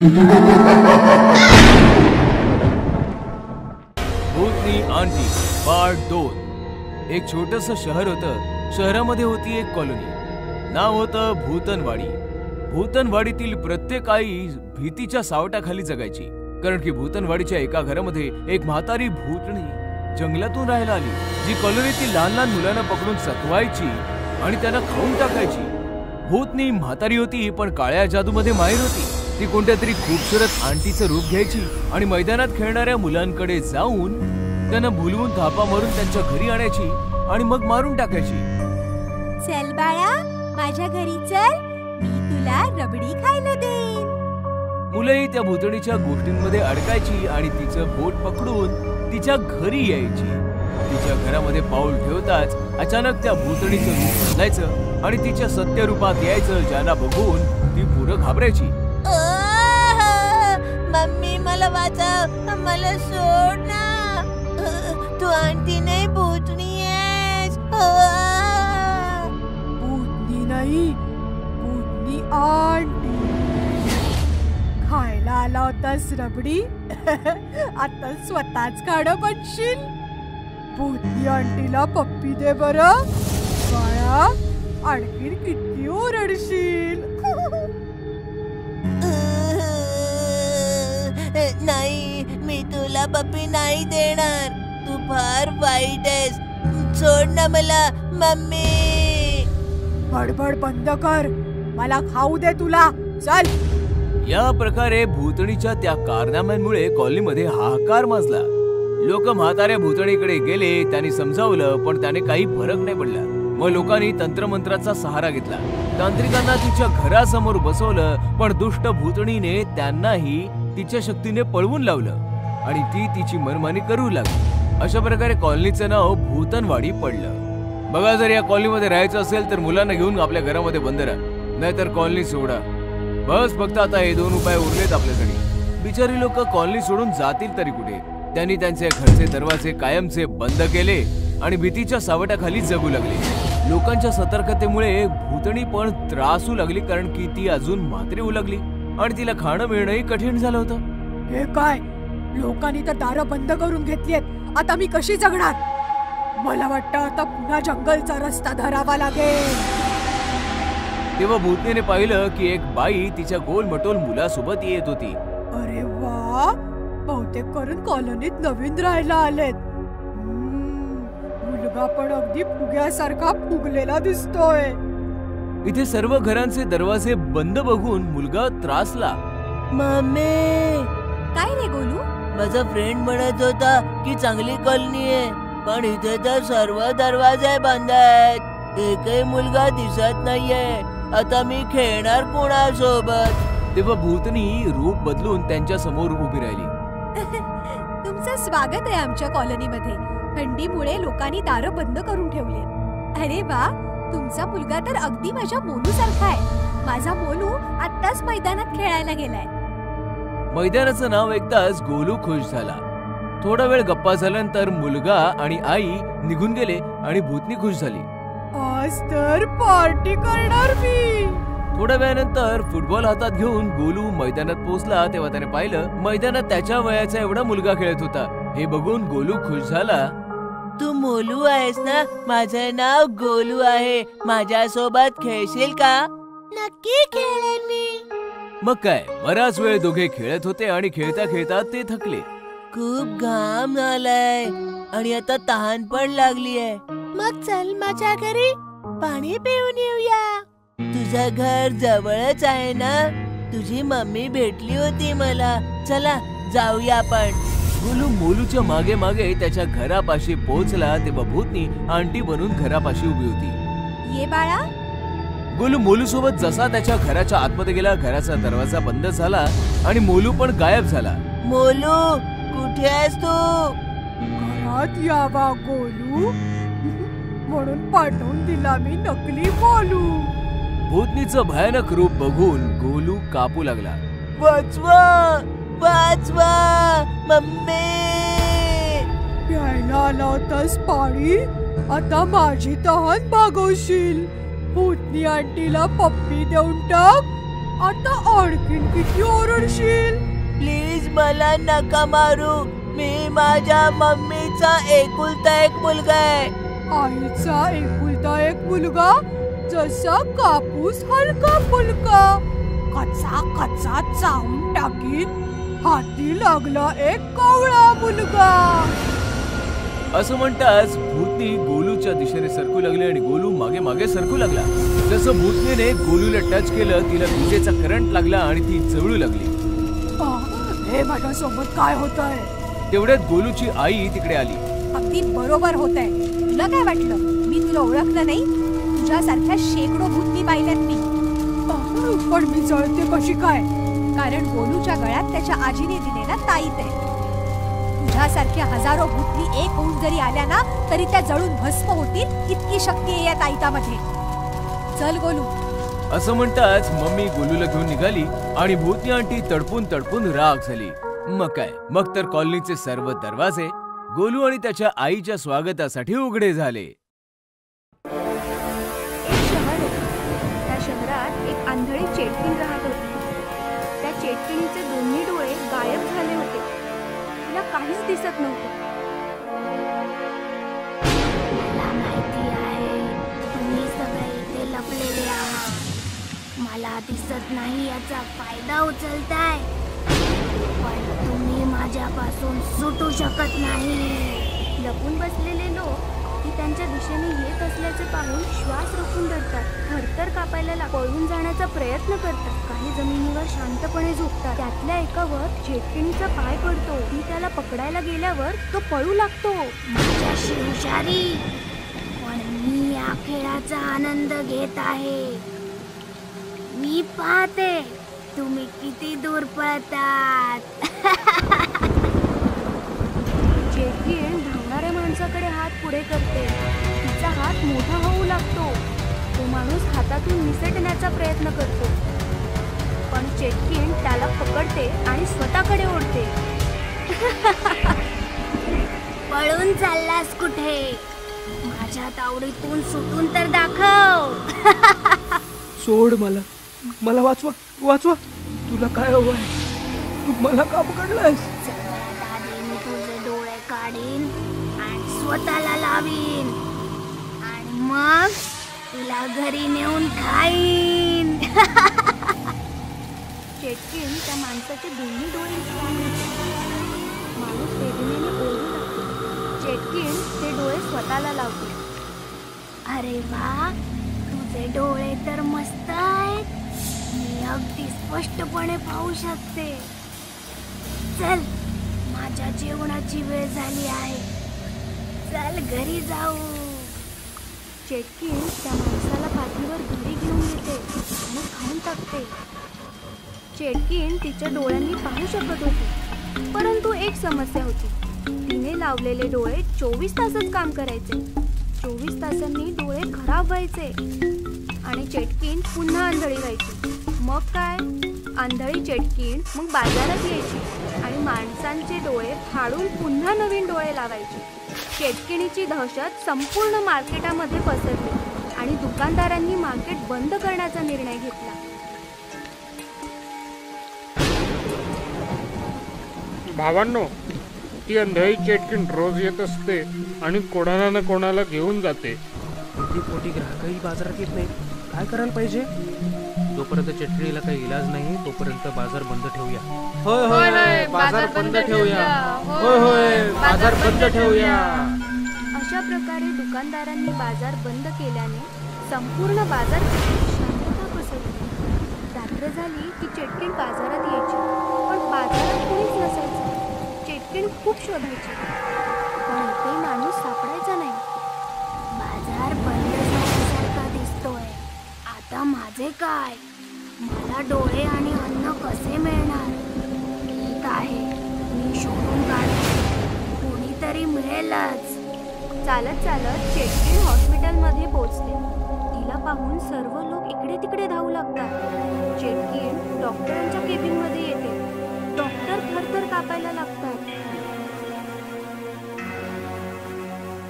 भूतनी aunty part 2। एक छोटंसं शहर होतं। शहरामध्ये होती एक कॉलनी। नाव होतं भूतनवाडी। भूतनवाडीतील प्रत्येक आई भीतीच्या सावटाखाली जगायची, कारण की भूतनवाडीच्या एका घरामध्ये एक म्हातारी भूतणी जंगलातून राहायला आली, जी कॉलनीतील लहान लहान मुलांना पकडून सतवायची आणि त्यांना खाऊन टाकायची। भूतनी म्हातारी होती, पण काळ्या जादूमध्ये माहिर होती। ती कोणत्या तरी खूबसूरत आंटीचं रूप घ्यायची आणि मैदानात खेळणाऱ्या मुलांकडे जाऊन त्यांना भुलवून थापा मारून त्यांच्या घरी आणायची आणि मग मारून टाकायची। चल बाळा, माझ्या घरी चल, मी तुला रबडी खायला देईन। मुलंही त्या भूतणीच्या गोष्टींमध्ये अडकायची आणि तिचं बोट पकडून तिच्या घरी यायची। तिच्या घरामध्ये पाऊल ठेवताच अचानक त्या भूतणीचं रूप बदलायचं आणि तिच्या सत्य रूपात यायचं, ज्यांना बघून ती पुरं घाबरायची। मम्मी मला वाचव, मला सोड ना, तू आंटी नाही भूतनी आहेस। भूतनी नाही, भूतनी आंटी। खायला आला होतास रबडी, आता स्वतःच खाणं बनशील। भूतनी आंटीला पप्पी दे बरं बाळा, आणखी किती ओरडशील। नाही, मी तुला पप्पी नाही देणार, तू फार वाईट आहेस, सोड ना मला मम्मी। बडबड बंद कर, मला खाऊ दे तुला, चल। या प्रकारे भूतणीच्या त्या कारनाम्यांमुळे कॉलनीमध्ये हाहाकार माजला। लोक म्हाताऱ्या भूतणीकडे गेले, त्यांनी समजावलं, पण त्याने काही फरक नाही पडला। मग लोकांनी तंत्रमंत्राचा सहारा घेतला। तांत्रिकांना तिच्या घरासमोर बसवलं, पण दुष्ट भूतणीने त्यांनाही तिच्या शक्तीने पळवून लावलं आणि ती तिची मनमानी करू लागली। अशा प्रकारे कॉलनीचं नाव भूतनवाडी पडलं। बघा, जर या कॉलनीमध्ये राहायचं असेल तर मुलांना घेऊन आपल्या घरामध्ये बंद राहा, नाहीतर कॉलनी सोडा। बस फक्त आता हे 2 उपाय उरलेत आपल्याकडे। बिचारी लोक कॉलनी सोडून जातील तरी कुठे? त्यांनी त्यांचे घरचे दरवाजे कायमचे बंद केले आणि भीतीच्या सावटाखाली जगू लागले। लोकांच्या सतर्कतेमुळे भूतणी पण त्रासू लागली, कारण की ती अजून म्हातारी होऊ लागली आणि तिला खाणं मिळणंही कठीण झालं होतं। हे काय, लोकांनी तर दारं बंद करून घेतलीत, आता मी कशी जगणार? मला वाटतं आता पुन्हा जंगलचा रस्ता धरावा लागेल। तेव्हा भूतनीने पाहिलं की एक बाई तिच्या गोलमटोल मुलासोबत येत होती। अरे वा, बहुतेक करून कॉलनीत नवीन राहायला आलेत। मुलगा पण अगदी फुग्यासारखा फुगलेला दिसतोय। इथे सर्व घरांचे दरवाजे बंद बघून मुलगा त्रासला। मम्मी, काय रे गोलू? माझा फ्रेंड म्हणत होता की चांगली कॉलनी आहे, पण इथे तर सर्व दरवाजे बंद आहेत, एकही मुलगा दिसत नाहीये, आता मी खेळणार कोणासोबत? तेव्हा भूतनी रूप बदलून त्यांच्या समोर उभी राहिली। तुमचं स्वागत आहे आमच्या कॉलनीमध्ये। थंडीमुळे लोकांनी दारं बंद करून ठेवले। अरे वा, तुमचा मुलगा तर अगदी माझ्या मोलू सारखा आहे। माझा मोलू आत्ताच मैदानात खेळायला गेलाय। मैदानाचं नाव ऐकताच गोलू खुश झाला। थोडा वेळ गप्पा झाल्यानंतर मुलगा आणि आई निघून गेले आणि भूतनी खुश झाली। आज तर पार्टी करणार मी। थोड्या वेळानंतर फुटबॉल हातात घेऊन गोलू मैदानात पोहोचला, तेव्हा त्याने पाहिलं मैदानात त्याच्या वयाचा एवढा मुलगा खेळत होता। हे बघून गोलू खुश झाला। तू मोलू आहेस ना? माझं नाव गोलू आहे, माझ्यासोबत खेळशील का? नक्की खेळेन मी। मग काय, बराच वेळ दोघे खेळत होते आणि खेळता खेळता ते थकले। खूप घाम आलाय आणि आता तहान पण लागलीये, मग चल माझ्या घरी पाणी पिऊन येऊया। तुझं घर जवळच आहे ना? तुझी मम्मी भेटली होती मला, चला जाऊया आपण। गोलू मोलूच्या मागे मागे त्याच्या घरापाशी पोहोचला, तेव्हा भूतनी आंटी बनून घरापाशी उभी होती। ये बाळा। गोलू मोलू सोबत जसा त्याच्या घराच्या आतमध्ये गेला, घराचा दरवाजा बंद झाला आणि मोलू पण गायब झाला। मोलू, कुठे आहेस तू? घरात यावा गोलू म्हणून पाठवून दिला मी नकली मोलू। भूतनीचं भयानक रूप बघून गोलू कापू लागला। वाचवा, वाचवा मम्मी। प्यायला आला होतास पाणी, आता माझी तहान भागवशील। भूतनी आंटीला पप्पी देऊन टाक, आता आणखीन किती ओरडशील? प्लीज मला नका मारू. मी माझ्या मम्मीचा एकुलता एक मुलगा आहे. आईचा एकुलता एक मुलगा, जसा कापूस हलका फुलका, कचा कचा चावून टाकीन, हाती लागला एक कावळा मुलगा. असं म्हणताच भूतनी गोलूच्या दिशेने सरकू लागली आणि गोलू मागे मागे सरकू लागला. जसं भूतनीने गोलूला टच केलं, तिला विजेचा करंट लागला आणि ती जळू लागली. हे माझ्यासोबत काय होतंय? तेवढ्यात गोलूची आई तिकडे आली. अगदी बरोबर होतंय. तुला काय वाटलं मी तुला ओळखलं नाही? तुझ्यासारख्या शेकडो भूतनी पाहिल्यात मी. पण मी जळते कशी काय? कारण गोलूच्या गळ्यात त्याच्या आजीने दिलेला ताईत आहे. तुझ्यासारख्या हजारो भूतनी एक होऊन जरी आल्या ना, तरी त्या जळून भस्म होतील इतकी शक्ती आहे या ताईतामध्ये. चल गोलू. असं म्हणताच मम्मी गोलूला घेऊन निघाली आणि भूतनी आंटी तडपून तडपून राग झाली. मग काय, मग तर कॉलनीचे सर्व दरवाजे गोलू आणि त्याच्या आईच्या स्वागतासाठी उघडे झाले. एक शहर होते. त्या शहरात एक आंधळी चेटकीण राहत होती. त्या चेटकिणीचे दोन्ही डोळे गायब झाले होते. तिला काहीच दिसत नव्हतं. मला माहिती आहे तुम्ही सगळे इथे लपलेले आहात. मला दिसत नाही याचा फायदा उचलताय, पण तुम्ही माझ्यापासून सुटू शकत नाही. लपून बसलेले लोक ती त्यांच्या दिशेने येत असल्याचे पाहून श्वास रोखून धरतात. थरथर कापायला पळून जाण्याचा प्रयत्न करतात. काही जमिनीवर शांतपणे झोपतात. त्यातल्या एकावर चेटकिणीचा पाय पडतो. ती त्याला पकडायला गेल्यावर तो पळू लागतो. माझ्याशी हुशारी, पण मी या खेळाचा आनंद घेत आहे. मी पाहते तुम्ही किती दूर पळतात. चेटकीण धावणाऱ्या माणसाकडे हात पुढे करते. तिचा हात मोठा होऊ लागतो. तो माणूस हातातून निसटण्याचा प्रयत्न करतो, पण चेटकीण त्याला पकडते आणि स्वतःकडे ओढते. पळून चाललास कुठे? माझ्या तावडीतून सुटून तर दाखव. सोड मला, मला वाचवा, वाचवा. तुला काय हवं आहे? तू मला का पकडलायस? सगळ्यात आधी मी तुझे डोळे काढीन आणि स्वतःला लावीन, आणि मग तुला घरी नेऊन खाईन. चेटकीण त्या माणसाचे दोन्ही डोळे उचलून घेते. माणूस वेदनेने ओरडू लागतो. चेटकीण ते डोळे स्वतःला लावते. अरे वा, तुझे डोळे तर मस्त आहेत. मी अगदी स्पष्टपणे पाहू शकते. चल, माझ्या जेवणाची वेळ झाली आहे. चल घरी जाऊ. चेटकीण त्या माणसाला पाठीवर घरी घेऊन येते आणि खाऊन टाकते. चेटकीण तिच्या डोळ्यांनी पाहू शकत होती, परंतु एक समस्या होती. तिने लावलेले डोळे 24 तासच काम करायचे. 24 तासांनी डोळे खराब व्हायचे आणि चेटकीण पुन्हा आंधळी व्हायची. मग काय, आंधळी चेटकीण मग बाजारात यायची आणि माणसांचे डोळे फाडून पुन्हा नवीन डोळे लावायची. चेटकिणीची दहशत संपूर्ण मार्केटामध्ये पसरली आणि दुकानदारांनी मार्केट बंद करण्याचा निर्णय घेतला. भावांनो, ती अंधळी चेटकीण रोज येत असते आणि कोणाला ना कोणाला घेऊन जाते. ती पोटी ग्राहकही बाजारात येत नाही. काय करायला पाहिजे? जोपर्यंत चटणीला काही इलाज नाही तोपर्यंत बाजार बंद ठेवूया. होय होय, बाजार बंद ठेवूया. होय होय, बाजार बंद ठेवूया. अशा प्रकारे दुकानदारांनी बाजार बंद केल्याने संपूर्ण बाजारपेठेत शांतता पसरली. रात्र झाली की चेटकीण बाजारात यायची, पण बाजारात कोणीच नसायचं. चेटकीण खूप शोधायची, पण एकही माणूस सापडायचा नाही. बाजार बंद झाल्यासारखा दिसतोय. आता माझे काय? मला डोळे आणि अन्न कसे मिळणार? ठीक आहे, मी शोधून काढते. कोणीतरी मिळेलच. चालत चालत चेटकीण हॉस्पिटलमध्ये पोहोचते. तिला पाहून सर्व लोक इकडे तिकडे धावू लागतात. चेटकीण डॉक्टरांच्या केबिनमध्ये येते. डॉक्टर थरथर कापायला लागतात.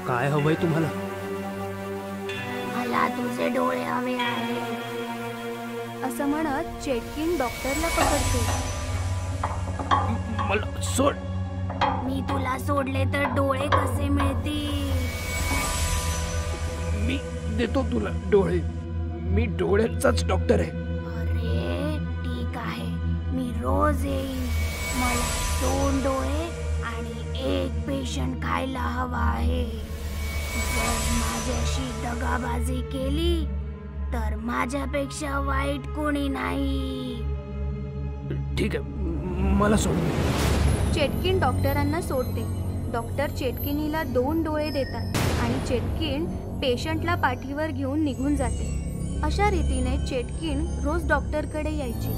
काय हवंय तुम्हाला? मला तुझे डोळे हवे आहेत. असं म्हणत चेटकिन डॉक्टरला पकडते. मला सोड. मी तुला सोडले तर डोळे कसे मिळतील? मी देतो तुला डोळे. मी डोळ्यांचाच डॉक्टर आहे. अरे ठीक आहे, मी रोज येईन. मला 2 डोळे आणि 1 पेशंट खायला हवा आहे. जर माझ्याशी दगाबाजी केली तर माझ्यापेक्षा वाईट कोणी नाही. ठीक आहे, मला सोड. चेटकिन डॉक्टरांना सोडते. डॉक्टर चेटकिनीला 2 डोळे देतात आणि चेटकिन पेशंटला पाठीवर घेऊन निघून जाते. अशा रीतीने चेटकिन रोज डॉक्टरकडे यायची.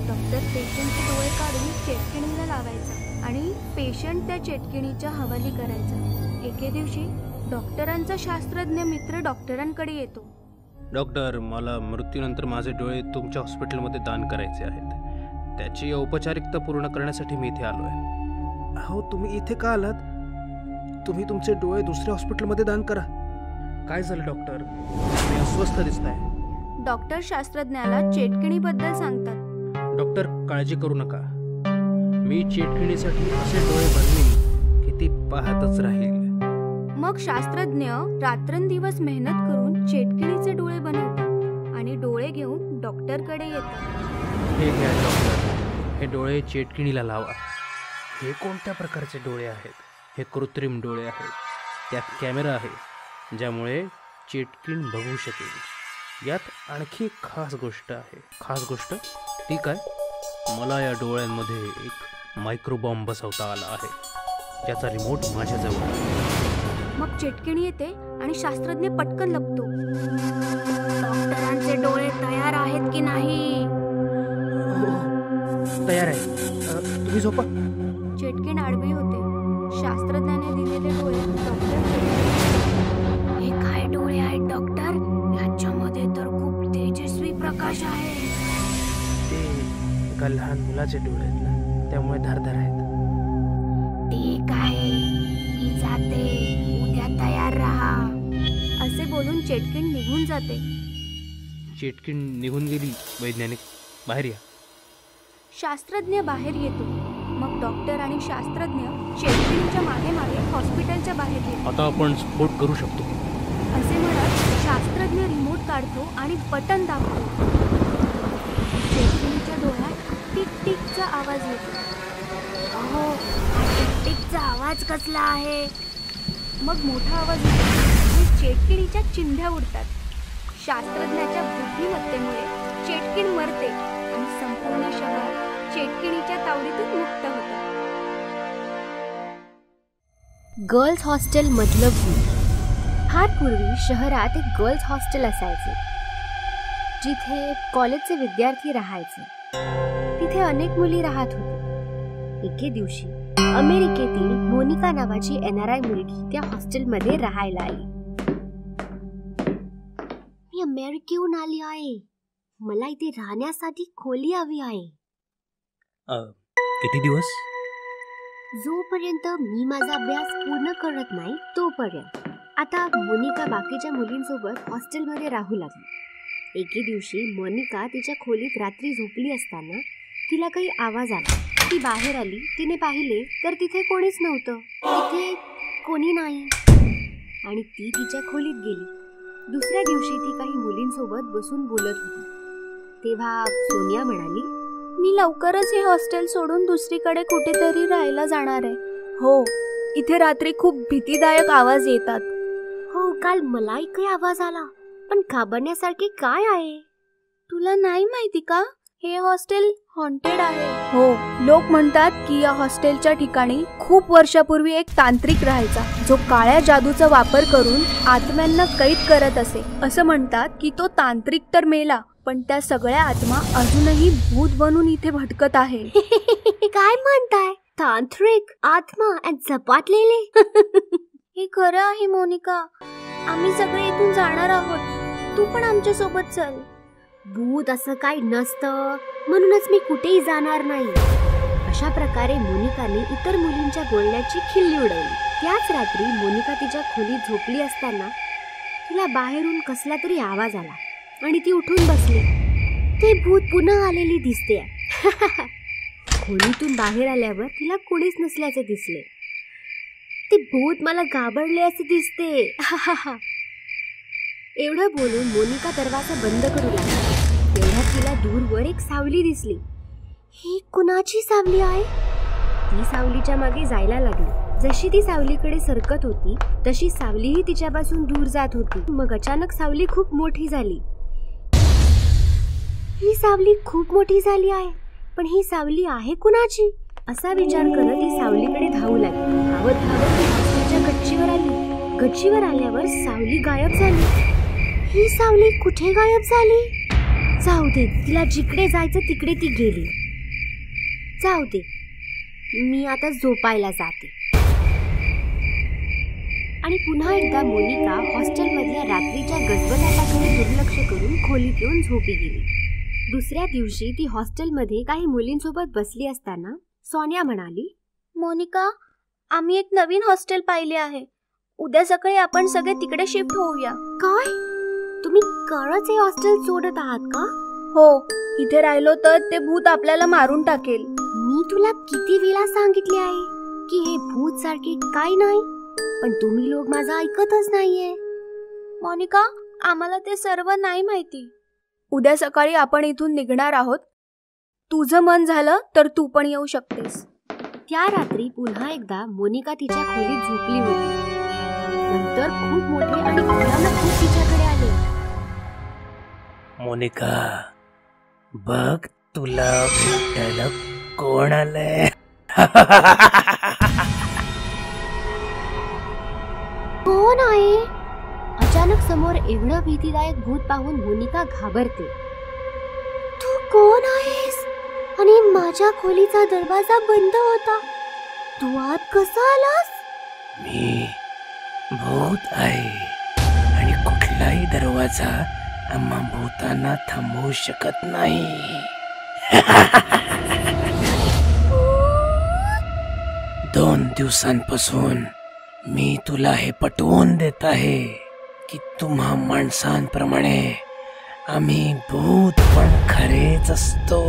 डॉक्टर पेशंटचे डोळे काढून चेटकिनीला लावायचा आणि पेशंट त्या चेटकिनीच्या हवाली करायचा. एके दिवशी डॉक्टरांचा शास्त्रज्ञ मित्र डॉक्टरांकडे येतो. डॉक्टर, मला मृत्यूनंतर माझे डोळे तुमच्या हॉस्पिटलमध्ये दान करायचे आहेत. त्याची औपचारिकता पूर्ण करण्यासाठी मी इथे आलो आहे. हो, तुम्ही इथे का आलात? तुम्ही तुमचे डोळे दुसऱ्या हॉस्पिटलमध्ये दान करा. काय झालं डॉक्टर? मी अस्वस्थ दिसताय. डॉक्टर शास्त्रज्ञाला चेटकिणीबद्दल सांगतात. डॉक्टर, काळजी करू नका. मी चेटकिणीसाठी असे डोळे बनवीन की ती पाहतच राहील. मग शास्त्रज्ञ रात्रंदिवस मेहनत करून चेटकिणीचे डोळे बनवतात आणि डोळे घेऊन डॉक्टरकडे येतात. हे घ्या डॉक्टर, हे डोळे चेटकिणीला लावा. हे कोणत्या प्रकारचे डोळे आहेत? हे कृत्रिम डोळे आहेत. त्यात कॅमेरा आहे ज्यामुळे चेटकिण बघू शकेल. यात आणखी एक खास गोष्ट आहे. खास गोष्ट ती काय? मला या डोळ्यांमध्ये एक मायक्रोबॉम्ब बसवता आला आहे, ज्याचा रिमोट माझ्याजवळ आहे. मग चेटकिणी येते आणि शास्त्रज्ञ पटकन लपतो. डॉक्टरांचे डोळे तयार आहेत की नाही? तयार आहे. तुम्ही झोपा. चेटकिण आडवी होते. शास्त्रज्ञाने दिलेले डोळे डॉक्टर. हे काय डोळे आहेत डॉक्टर? याच्यामध्ये तर खूप तेजस्वी प्रकाश आहे. ते एका लहान मुलाचे डोळे आहेत ना, त्यामुळे धारदार आहेत. ठीक आहे, मी जाते. उद्या तयार राहा. असे बोलून चेटकिण निघून जाते. चेटकिण निघून गेली. वैज्ञानिक, बाहेर या. शास्त्रज्ञ बाहेर येतो. मग डॉक्टर आणि शास्त्रज्ञ चेटकिणीच्या मागे मागे हॉस्पिटलच्या बाहेर येतो. आता आपण स्फोट करू शकतो. असे म्हणत शास्त्रज्ञ रिमोट काढतो आणि बटन दाबतो. चेटकिणीच्या डोळ्यात टिक टिकचा आवाज येतो. अहो, हा टिक टिकचा आवाज कसला आहे? मग मोठा आवाज येतो आणि चेटकिणीच्या चिंध्या उडतात. शास्त्रज्ञाच्या बुद्धिमत्तेमुळे चेटकिण मरते आणि संपूर्ण शहर चेटकिणीच्या तावडीतून मुक्त होतं. गर्ल्स हॉस्टेल मधलं भूत. फार पूर्वी शहरात एक गर्ल्स हॉस्टेल असायचे, जिथे कॉलेजचे विद्यार्थी राहायचे. तिथे अनेक मुली राहत होत्या. एके दिवशी अमेरिकेतील मोनिका नावाची NRI मुलगी त्या हॉस्टेलमध्ये राहायला आली. मी अमेरिकेहून आली आहे. मला इथे राहण्यासाठी खोली हवी आहे. किती दिवस? जोपर्यंत मी माझा अभ्यास पूर्ण करत नाही तोपर्यंत. आता मोनिका बाकीच्या मुलींसोबत हॉस्टेलमध्ये राहू लागली. एके दिवशी मोनिका तिच्या खोलीत रात्री झोपली असताना तिला काही आवाज आला. ती बाहेर आली. तिने पाहिले तर तिथे कोणीच नव्हतं. तिथे कोणी नाही आणि ती तिच्या खोलीत गेली. दुसऱ्या दिवशी ती काही मुलींसोबत बसून बोलत होती. तेव्हा सोनिया म्हणाली, मी लवकरच हे हॉस्टेल सोडून दुसरीकडे कुठेतरी राहायला जाणार आहे. हो, इथे रात्री खूप भीतीदायक आवाज येतात. हो, काल मलाही काही आवाज आला, पण घाबरण्यासारखे काय आहे? तुला नाही माहिती का? हे हॉस्टेल हॉन्टेड आहे. हो, लोक म्हणतात की या हॉस्टेलच्या ठिकाणी खूप वर्षापूर्वी एक तांत्रिक राहायचा, जो काळ्या जादूचा वापर करून आत्म्यांना कैद करत असे. असं म्हणतात की तो तांत्रिक तर मेला, पण त्या सगळ्या आत्मा अजूनही भूत बनून इथे भटकत आहे. काय म्हणताय? तांत्रिक आत्मा आणि झपाटलेले? हे खरं आहे मोनिका. आम्ही सगळे इथून जाणार आहोत. तू पण आमच्या सोबत चल. भूत असं काही नसतं, म्हणूनच मी कुठेही जाणार नाही. अशा प्रकारे मोनिकाने इतर मुलींच्या बोलण्याची खिल्ली उडवली. त्याच रात्री मोनिका तिच्या खोलीत झोपली असताना तिला बाहेरून कसला तरी आवाज आला आणि ती उठून बसली. ते भूत पुन्हा आलेली दिसते. खोलीतून बाहेर आल्यावर तिला कोणीच नसल्याचे दिसले. ते भूत मला घाबरले असे दिसते. एवढं बोलून मोनिका दरवाजा बंद करू लागली. तेवढ्यात तिला दूरवर एक सावली दिसली. ही कुणाची सावली आहे? ती सावलीच्या मागे जायला लागली. जशी ती सावलीकडे सरकत होती तशी सावलीही तिच्यापासून दूर जात होती. मग अचानक सावली खूप मोठी झाली. ही सावली खूप मोठी झाली आहे, पण ही सावली आहे कुणाची? असा विचार करत ती सावलीकडे धावू लागली. धावत धावत ती हॉस्टेलच्या गच्चीवर आली. गच्चीवर आल्यावर सावली गायब झाली. ही सावली कुठे गायब झाली? जाऊ दे, तिला जिकडे जायचं तिकडे ती गेली. जाऊ दे, मी आता झोपायला जाते. आणि पुन्हा एकदा मोनिका हॉस्टेलमधल्या रात्रीच्या गजबजाटाकडे दुर्लक्ष करून खोलीत येऊन झोपी गेली. दुसऱ्या दिवशी ती हॉस्टेलमध्ये काही मुलींसोबत बसली असताना सोनिया म्हणाली, मोनिका, आम्ही एक नवीन हॉस्टेल पाहिले आहे. उद्या सकाळी आपण सगळे तिकडे शिफ्ट होऊया. काय? तुम्ही खरंच हे हॉस्टेल सोडत आहात का? हो, इथे राहिलो तर ते भूत आपल्याला मारून टाकेल. मी तुला किती वेळा सांगितले आहे की हे भूत सारखे काही नाही, पण तुम्ही लोक माझं ऐकतच नाहीये. मोनिका, आम्हाला ते सर्व नाही माहिती. उद्या सकाळी आपण इथून निघणार आहोत. तुझं मन झालं तर तू पण येऊ शकतेस. त्या रात्री पुन्हा एकदा मोनिका तिच्या खोलीत झोपली होती. नंतर खूप मोठे आणि भयानक भूत तिच्याकडे आले. मोनिका, बघ, तुला भेटायला कोण आलंय? कोण आहे? अचानक समोर एवढं भीतीदायक भूत पाहून मोनिका घाबरते. तू कोण आहेस? आणि माझ्या खोलीचा दरवाजा बंद होता. तू आत कसा आलास? मी भूत आहे आणि कुठलाही दरवाजा आम्हा भूतांना थांबवू शकत नाही. 2 दिवसांपासून मी तुला हे पटवून देत आहे की तुम्हा माणसांप्रमाणे आम्ही भूत पण खरेच असतो,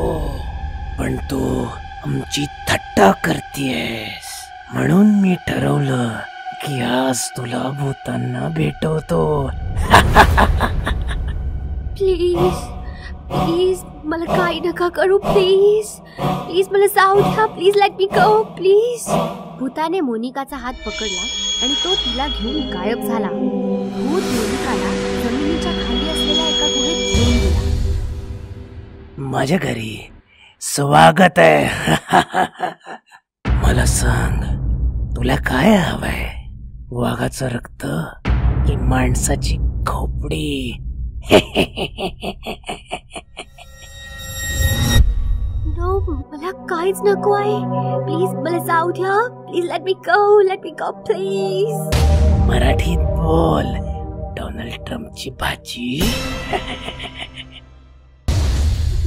पण तू आमची थट्टा करतेस. म्हणून मी ठरवलं की आज तुला भूतांना भेटवतो. प्लीज प्लीज मला काही नका करू. प्लीज प्लीज मला जाऊ द्या. Please let me go please. भूताने मोनिकाचा हात पकडला आणि तो तिला घेऊन गायब झाला. भूत मोनिकाला जमिनीच्या खाली असलेल्या एका गुहेत घेऊन गेला. माझ्या घरी स्वागत आहे. मला सांग, तुला काय हवंय? वाघाचं रक्त की माणसाची खोपडी? नो, मला काहीच नको आहे. प्लीज मला जाऊ द्या. Please let me go. Late me go please. मराठीत बोल. डोनाल्ड ट्रम्पची भाजी.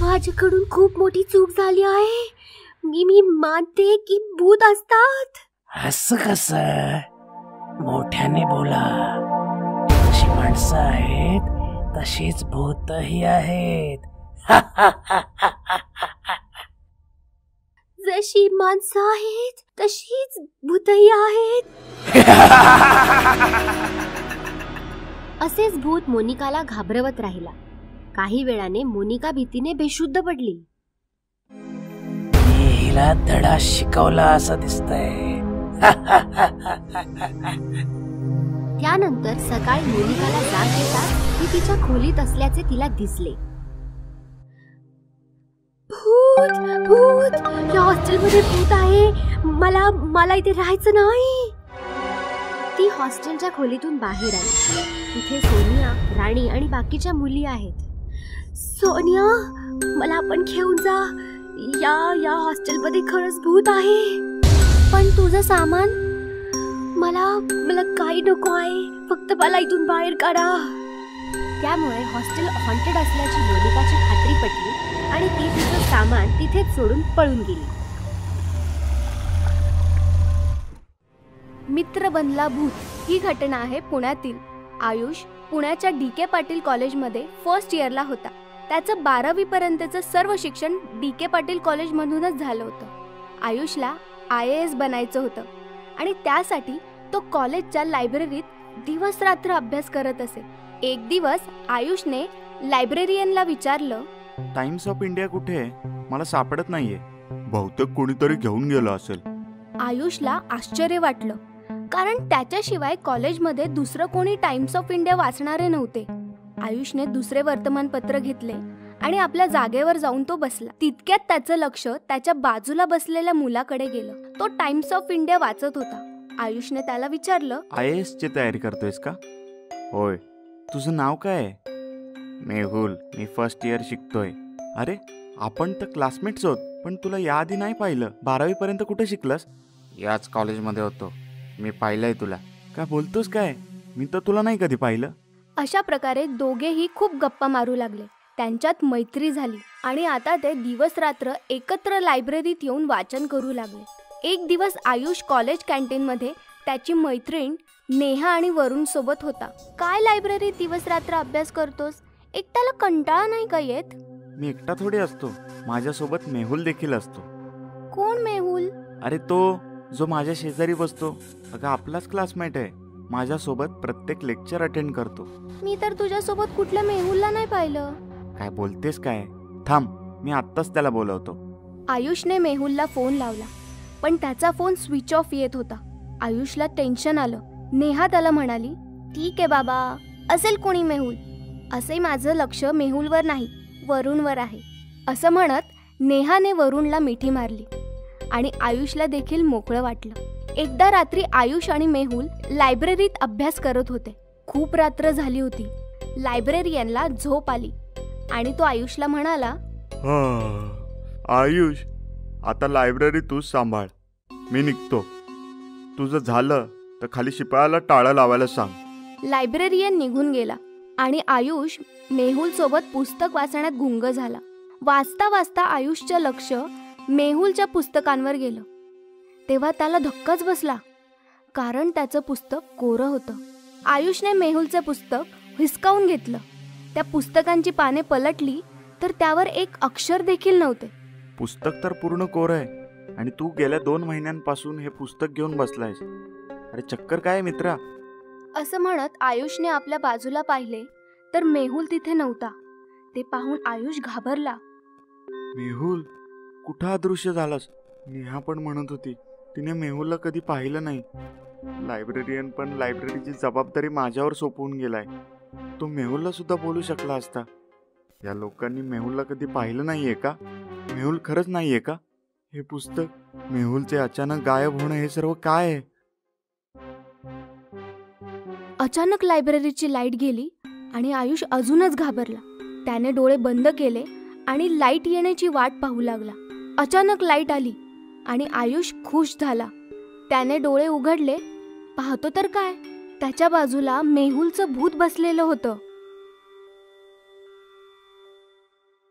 माझ्याकडून खूप मोठी चूक झाली आहे. मी मानते की भूत असतात. असं कसं? मोठ्याने बोला. जशी माणसं आहेत तशीच भूतही आहेत. जशी माणसं आहेत तशीच भूतही आहेत. असेच भूत मोनिकाला घाबरवत राहिला. काही वेळाने मोनिका भीतीने बेशुद्ध पडली. मी हिला धडा शिकवला असं दिसतंय. त्यानंतर सकाळी मोनिकाला जाग येताच ती तिच्या खोलीत असल्याचे तिला दिसले. भूत भूत, या हॉस्टेलमध्ये भूत आहे. मला इथे राहायचं नाही. ती हॉस्टेलच्या खोलीतून बाहेर आली. तिथे सोनिया, राणी आणि बाकीच्या मुली आहेत. सोनिया, मला पण घेऊन जा. या हॉस्टेलमध्ये खरंच भूत आहे. पण तुझं सामान? मला काही नको आहे. फक्त मला इथून बाहेर काढा. त्यामुळे हॉस्टेल हॉन्टेड असल्याची मोनिकाची खात्री पटली आणि ती तिचं सामान तिथेच सोडून पळून गेली. मित्र बनला भूत ही घटना आहे पुण्यातील. आयुष पुण्याच्या DK पाटील कॉलेजमध्ये फर्स्ट इयरला होता. त्याचं 12वी पर्यंतचं सर्व शिक्षण DK पाटील कॉलेजमधूनच झालं होतं. आयुषला IAS बनायचं होतं आणि त्यासाठी तो कॉलेजच्या लायब्ररीत दिवस रात्र अभ्यास करत असे. एक दिवस आयुषने लायब्रेरियनला विचारलं, टाइम्स ऑफ इंडिया कुठे आहे? मला सापडत नाहीये. बहुतेक कोणीतरी घेऊन गेलं असेल. आयुषला आश्चर्य वाटलं, कारण त्याच्याशिवाय कॉलेजमध्ये दुसरं कोणी टाइम्स ऑफ इंडिया वाचणारे नव्हते. आयुषने दुसरे वर्तमानपत्र घेतले आणि आपल्या जागेवर जाऊन तो बसला. तितक्यात त्याचं लक्ष त्याच्या बाजूला बसलेल्या मुलाकडे गेलं. तो टाइम्स ऑफ इंडिया वाचत होता. आयुषने त्याला विचारलं, IAS ची तयारी करतोयस का? होय. तुझं नाव काय आहे? मेहुल. मी फर्स्ट इयर शिकतोय. अरे, आपण तर क्लासमेट्स आहोत, पण तुला याआधी नाही पाहिलं. 12वी पर्यंत कुठे शिकलास? याच कॉलेजमध्ये होतो. मी पाहिलंय तुला. काय बोलतोस काय? मी तर तुला नाही कधी पाहिलं. अशा प्रकारे दोघेही खूप गप्पा मारू लागले. त्यांच्यात मैत्री झाली आणि आता ते दिवस रात्र एकत्र लायब्ररीत येऊन वाचन करू लागले. एक दिवस आयुष कॉलेज कॅन्टीनमध्ये त्याची मैत्रीण नेहा आणि वरुण सोबत होता. काय लायब्ररीत दिवस रात्र अभ्यास करतोस? एकट्याला कंटाळा नाही का येत? मी एकटा थोडी असतो. माझ्यासोबत मेहुल देखील असतो. कोण मेहुल? अरे, तो जो माझ्या शेजारी बसतो. अगं, आपलाच क्लासमेट आहे. माझ्यासोबत प्रत्येक लेक्चर अटेंड करतो. मी तर तुझ्यासोबत कुठल्या मेहुलला नाही पाहिलं. काय बोलतेस काय? थांब, मी आत्ताच त्याला बोलवतो. आयुषने मेहुलला फोन लावला, पण त्याचा फोन स्विच ऑफ येत होता. आयुषला टेन्शन आलं. नेहा त्याला म्हणाली, ठीक आहे बाबा, असेल कोणी मेहुल. असे माझं लक्ष मेहुलवर नाही, वरुणवर आहे. असं म्हणत नेहाने वरुणला मिठी मारली आणि आयुषला देखील मोकळं वाटलं. एकदा रात्री आयुष आणि मेहुल लायब्ररीत अभ्यास करत होते. खूप रात्र झाली होती. लायब्रेरियनला झोप आली आणि तो आयुषला म्हणाला, आयुष, आता लायब्ररी तूच सांभाळ. मी निघतो. तुझं झालं तर खाली शिपायाला टाळं लावायला सांग. लायब्रेरियन निघून गेला आणि आयुष मेहुल सोबत पुस्तक वाचण्यात गुंग झाला. वाचता वाचता आयुषचं लक्ष मेहुलच्या पुस्तकांवर गेलं. तेव्हा त्याला धक्काच बसला, कारण त्याचं पुस्तक कोरं होतं. आयुषने मेहुलचं पुस्तक हिसकावून घेतलं. त्या पुस्तकांची पाने पलटली तर त्यावर एक अक्षर देखील नव्हते. पुस्तक तर पूर्ण कोरं आहे आणि तू गेल्या 2 महिन्यांपासून हे पुस्तक घेऊन बसलायस. अरे, चक्कर काय मित्रा? असं म्हणत आयुषने आपल्या बाजूला पाहिले तर मेहुल तिथे नव्हता. ते पाहून आयुष घाबरला. मेहुल, कुठं अदृश्य झालास? नेहा पण म्हणत होती तिने मेहुलला कधी पाहिलं नाही. लायब्ररियन पण लायब्ररीची जबाबदारी माझ्यावर सोपवून गेलाय. तो मेहुलला सुद्धा बोलू शकला असता. या लोकांनी मेहुलला कधी पाहिलं नाहीये का? मेहुल खरंच नाहीये का? हे पुस्तक, मेहुलचे अचानक गायब होणं, हे सर्व काय आहे? अचानक लायब्ररीची लाईट गेली आणि आयुष अजूनच घाबरला. त्याने डोळे बंद केले आणि लाईट येण्याची वाट पाहू लागला. अचानक लाईट आली आणि आयुष खुश झाला. त्याने डोळे उघडले. पाहतो तर काय, त्याच्या बाजूला मेहुलचं भूत बसलेलं होतं.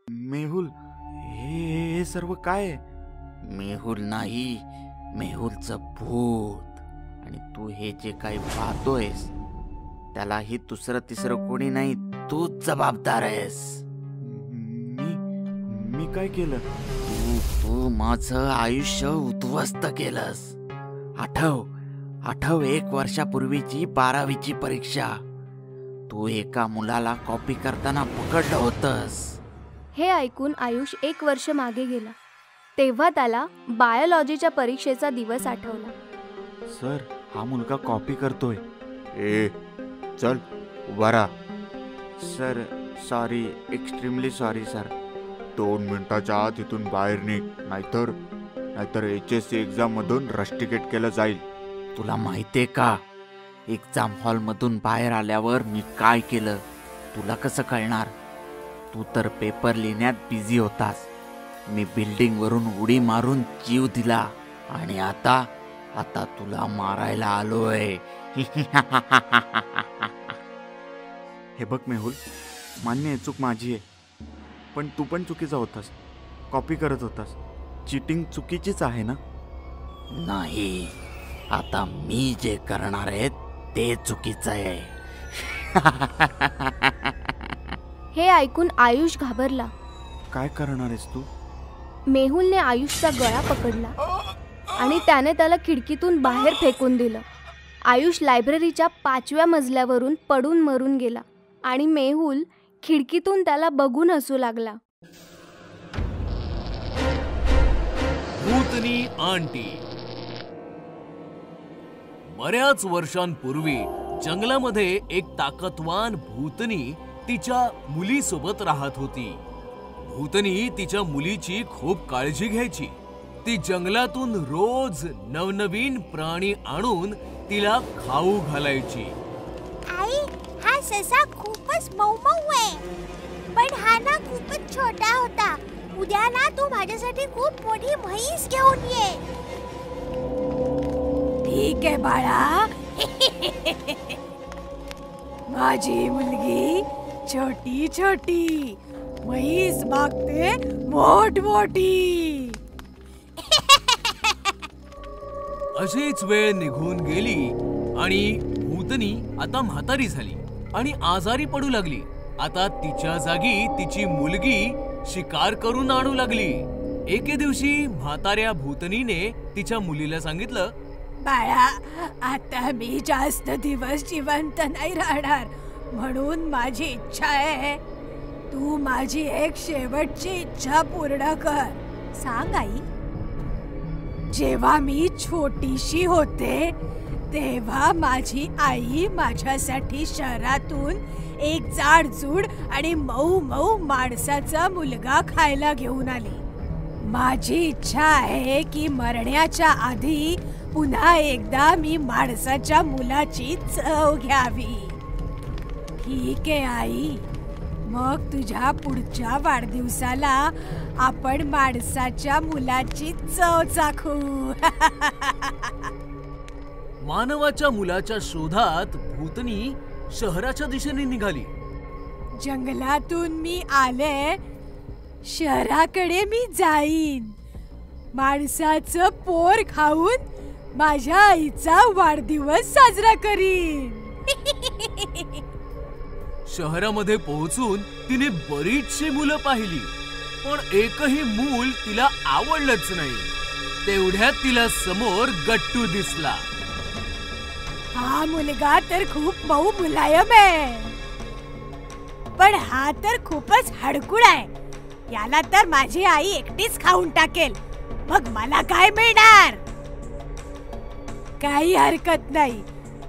मेहुल, हे सर्व काय आहे? मेहुल नाही, मेहुलचं भूत. आणि तू हे जे काही पाहतोयस त्याला ही दुसरं तिसरं कोणी नाही, तूच जबाबदार आहेस. मी काय केलं? तू माझं आयुष्य उद्ध्वस्त केलंस. आठव 1 वर्षापूर्वीची 12वीची परीक्षा. तू एका मुलाला कॉपी करताना पकडलं होतंस. हे ऐकून आयुष 1 वर्ष मागे गेला. तेव्हा त्याला बायोलॉजीच्या परीक्षेचा दिवस आठवला. सर, हा मुलगा कॉपी करतोय. ए, चल उभा राहा. Sir, sorry, extremely sorry sir. 2 मिनिटाच्या आत इथून बाहेर निघ, नाहीतर HSC एक्झाम मधून रस्टिकेट केलं जाईल. तुला माहितीये का, एक्झाम हॉल मधून बाहेर आल्यावर मी काय केलं तुला कसं कळणार? तू तर पेपर लिहिण्यात बिझी होतास. मी बिल्डिंग वरून उडी मारून जीव दिला आणि आता तुला मारायला आलोय. हे बघ मेहुल, मान्य आहे, चूक माझी आहे. पण तू पण चुकीचा होतास. कॉपी करत होतास. चीटिंग चुकीचीच आहे ना? नाही, आता मी जे करणार आहे ते चुकीचं आहे. हे ऐकून आयुष घाबरला. काय करणार आहेस तू? मेहुलने आयुषचा गळा पकडला आणि त्याने त्याला खिडकीतून बाहेर फेकून दिलं. आयुष लायब्ररीच्या 5व्या मजल्यावरून पडून मरून गेला आणि मेहुल खिडकीतून त्याला बघून हसू लागला. भूतनी आंटी. बऱ्याच वर्षांपूर्वी जंगलामध्ये एक ताकदवान भूतनी तिच्या मुलीसोबत राहत होती. भूतनी तिच्या मुलीची खूप काळजी घ्यायची. ती जंगलातून रोज नवनवीन प्राणी आणून तिला खाऊ घालायची. आई, हा ससा खूपच मऊ आहे, पण हा ना खूपच छोटा होता. उद्या ना तू माझ्यासाठी खूप मोठी म्हैस घेऊन ये. ठीक आहे बाळा. माझी मुलगी छोटी छोटी, म्हैस मागते मोठमोठी. अशीच वेळ निघून गेली आणि भूतनी आता म्हातारी झाली आणि आजारी पडू लागली. आता तिच्या जागी तिची मुलगी शिकार करून आणू लागली. एके दिवशी म्हाताऱ्या भूतनीने तिच्या मुलीला सांगितलं, बाळा, आता मी जास्त दिवस जिवंत नाही राहणार, म्हणून माझी इच्छा आहे तू माझी एक शेवटची इच्छा पूर्ण कर. सांग आई. जेव्हा मी छोटीशी होते तेव्हा माझी आई माझ्यासाठी शहरातून एक जाडजूड आणि मऊ मऊ माणसाचा मुलगा खायला घेऊन आली. माझी इच्छा आहे की मरण्याच्या आधी पुन्हा एकदा मी माणसाच्या मुलाची चव घ्यावी. ठीक आहे आई, मग तुझ्या पुढच्या वाढदिवसाला आपण माणसाच्या मुलाची चव चाखू. मानवाच्या मुलाच्या शोधात भूतनी शहराच्या दिशेने निघाली. जंगलातून मी आले, शहराकडे मी जाईन. माणसाचं पोर खाऊन माझ्या आईचा वाढदिवस साजरा करीन. शहरामध्ये पोहोचून तिने बरीचशी मुलं पाहिली, पण एकही मूल तिला आवडलंच नाही. तेवढ्यात तिला समोर गट्टू दिसला. हा मुलगा तर खूप मऊ मुलायम आहे, पण हा तर खूपच हडकुळ आहे. याला तर माझी आई एकटीच खाऊन टाकेल, मग मला काय मिळणार? काही हरकत नाही,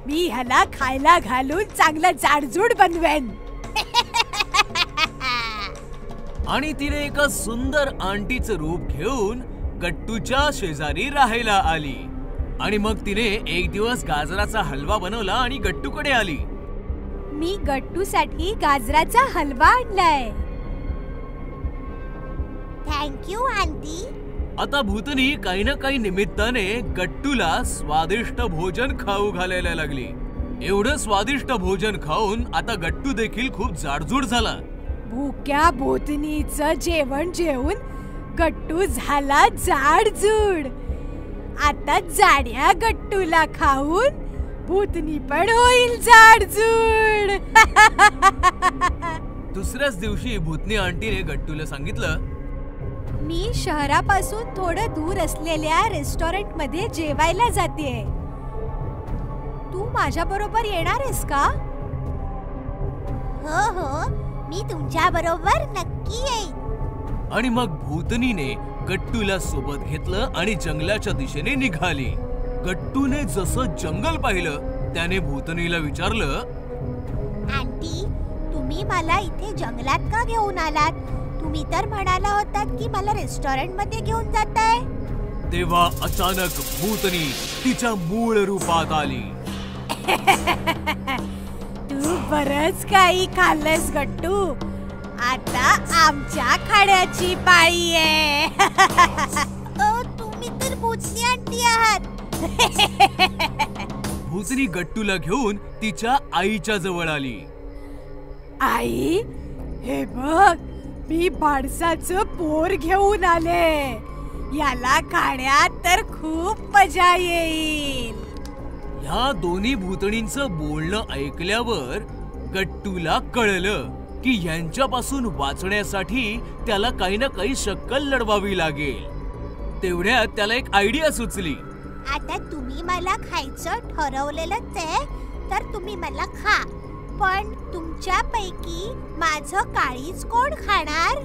मी ह्याला खायला घालून चांगलं जाडजूड बनवेन. आणि तिने एका सुंदर आंटीचं रूप घेऊन गट्टूच्या शेजारी राहायला आली. आणि मग तिने एक दिवस गाजराचा हलवा बनवला आणि गट्टूकडे आली. मी गट्टूसाठी गाजराचा हलवा आणलाय. Thank you aunty. आता भूतनी काही ना काही निमित्ताने गट्टूला स्वादिष्ट भोजन खाऊ घालायला लागली. एवढं स्वादिष्ट भोजन खाऊन आता गट्टू देखील खूप जाडजूड झाला. भुक्या भूतनीचं जेवण जेवून गट्टू झाला जाडजूड. आता जाड्या गट्टूला खाऊन भूतनी पण होईल जाडजूड. दुसऱ्याच दिवशी भूतनी आंटीने गट्टूला सांगितलं, मी शहरापासून थोडं दूर असलेल्या रेस्टॉरंट मध्ये जेवायला जातेय. तू माझ्या बरोबर येणार आहेस का? हो हो, मी तुमच्या बरोबर नक्की येईन. आणि मग भूतनीने गट्टूला सोबत घेतलं आणि जंगलाच्या दिशेने निघाली. गट्टूने जसं जंगल पाहिलं त्याने भूतनीला विचारलं, आंटी, तुम्ही मला इथे जंगलात का घेऊन आलात? तुम्ही तर म्हणाला होतात की मला रेस्टॉरंट मध्ये घेऊन जाताय. तेव्हा अचानक भूतनी तिच्या मूळ रूपात आली. तू बरंच काही खाल्लंस गट्टू, आता आमच्या खाण्याची पाळी आहे. तुम्ही तर भूतनी आंटी आहात. भूतनी गट्टूला घेऊन तिच्या आईच्या जवळ आली. आई, हे बघ, मी माणसाचं पोर घेऊन आले. याला खाण्यात तर खूप मजा येईल. ह्या दोन्ही भूतणींचं बोलणं ऐकल्यावर गट्टूला कळलं की यांच्यापासून वाचण्यासाठी त्याला काही ना काही शक्कल लढवावी लागेल. तेवढ्यात त्याला एक आयडिया सुचली. आता तुम्ही मला खायचं ठरवलेलंच आहे, तर तुम्ही मला खा. पण तुमच्यापैकी माझं काळीज कोण खाणार?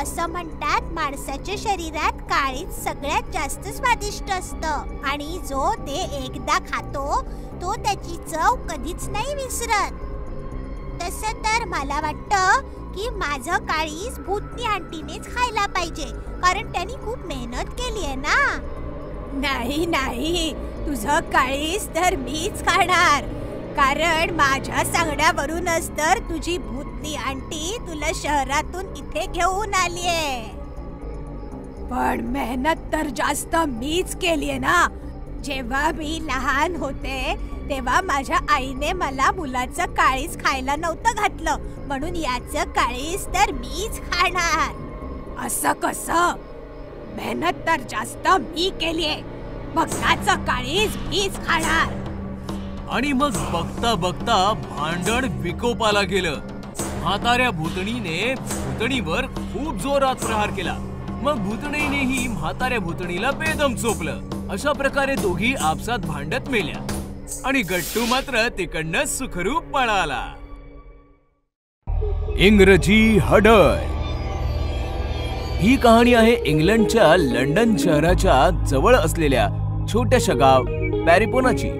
असं म्हणतात माणसाच्या शरीरात काळीज सगळ्यात जास्त स्वादिष्ट असतं आणि जो ते एकदा खातो तो त्याची चव कधीच नाही विसरत. तसं तर मला वाटतं की माझं काळीज भूतनी आंटीनेच खायला पाहिजे, कारण त्यांनी खूप मेहनत केली आहे ना. नाही नाही, तुझं काळीज तर मीच खाणार, कारण माझ्या सांगण्यावरूनच तर तुझी भूतनी आंटी तुला शहरातून इथे घेऊन आलीये. पण मेहनत तर जास्त मीच केलीये ना. जेव्हा मी लहान होते तेव्हा माझ्या आईने मला मुलाचं काळीज खायला नव्हतं घातलं, म्हणून याचं काळीज तर मीच खाणार. असं कसं? मेहनत तर जास्त मी केलीये, मग याचं काळीज मीच खाणार. आणि मग बघता बघता भांडण विकोपाला गेलं. म्हाताऱ्या भूतणीने भूतणीवर खूप जोरात प्रहार केला. मग भूतणीनेही म्हाताऱ्या भूतणीला बेदम चोपलं. अशा प्रकारे दोघी आपसात भांडत मेल्या आणि गट्टू मात्र तिकडनं सुखरूप पळाला. इंग्रजी हडळ. ही कहाणी आहे इंग्लंडच्या लंडन शहराच्या जवळ असलेल्या छोट्याशा गाव पॅरिपोनाची.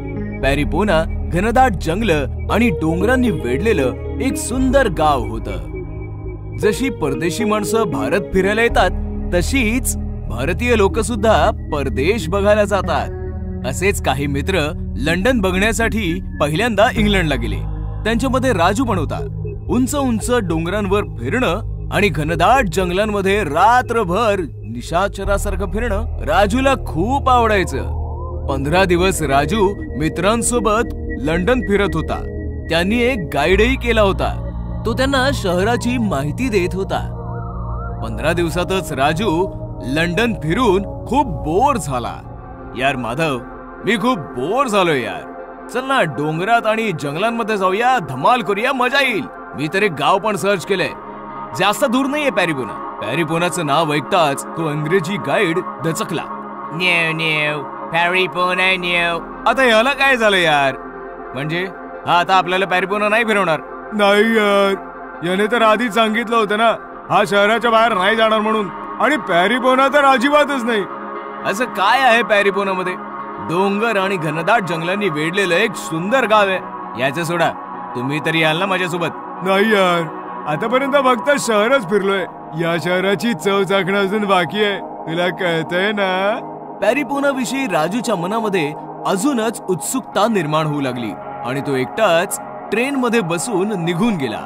पॅरिपोना घनदाट जंगल आणि डोंगरांनी वेढलेलं एक सुंदर गाव होतं. जशी परदेशी माणसं भारत फिरायला येतात तशीच भारतीय लोक सुद्धा परदेश बघायला जातात. असेच काही मित्र लंडन बघण्यासाठी पहिल्यांदा इंग्लंडला गेले. त्यांच्यामध्ये राजू पण होता. उंच उंच डोंगरांवर फिरणं आणि घनदाट जंगलांमध्ये रात्रभर निशाचरासारखं फिरणं राजूला खूप आवडायचं. 15 दिवस राजू मित्रांसोबत लंडन फिरत होता. त्यांनी एक गाईडही केला होता. तो त्यांना शहराची माहिती देत होता. 15 दिवसातच राजू लंडन फिरून खूप बोर झाला. यार माधव, मी खूप बोर झालोय यार. चल ना डोंगरात आणि जंगलांमध्ये जाऊया, धमाल करूया, मजा येईल. मी तर एक गाव पण सर्च केलंय, जास्त दूर नाहीये पॅरिपोना. पॅरिपोनाचं नाव ऐकताच तो इंग्रजी गाईड दचकला. न्यू न्यू पॅरिपोना न्यू. आता याला काय झालं यार? म्हणजे हा आता आपल्याला पॅरिपोना नाही फिरवणार? नाही यार, याने तर आधीच सांगितलं होतं ना हा शहराच्या बाहेर नाही जाणार म्हणून, आणि पॅरिपोना तर अजिबातच नाही. असं काय आहे पॅरिपोनामध्ये? डोंगर आणि घनदाट जंगलांनी वेढलेलं एक सुंदर गाव आहे. याचं सोडा, तुम्ही तरी याल ना माझ्यासोबत? नाही यार, आतापर्यंत फक्त शहरच फिरलोय. या शहराची चव चाखणं अजून बाकी आहे, तुला कळतंय ना? पॅरिपोना विषयी राजूच्या मनामध्ये अजूनच उत्सुकता निर्माण होऊ लागली आणि तो एकटाच ट्रेन मध्ये बसून निघून गेला.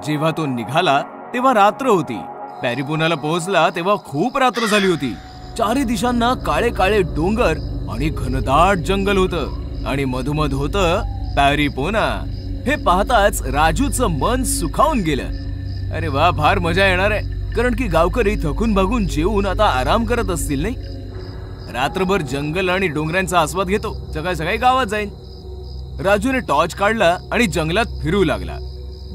जेव्हा तो निघाला तेव्हा रात्र होती. पॅरिपोनाला पोहोचला तेव्हा खूप रात्र झाली होती. चारी दिशांना काळे काळे डोंगर आणि घनदाट जंगल होतं आणि मधोमध होतं पॅरिपोना. हे पाहताच राजूचं मन सुखावून गेलं. अरे वा, फार मजा येणार आहे, कारण की गावकरी थकून भागून जेवून आता आराम करत असतील नाही. रात्रभर जंगल आणि डोंगरांचा आस्वाद घेतो, सकाळी सकाळी गावात जाईन. राजूने टॉर्च काढला आणि जंगलात फिरू लागला.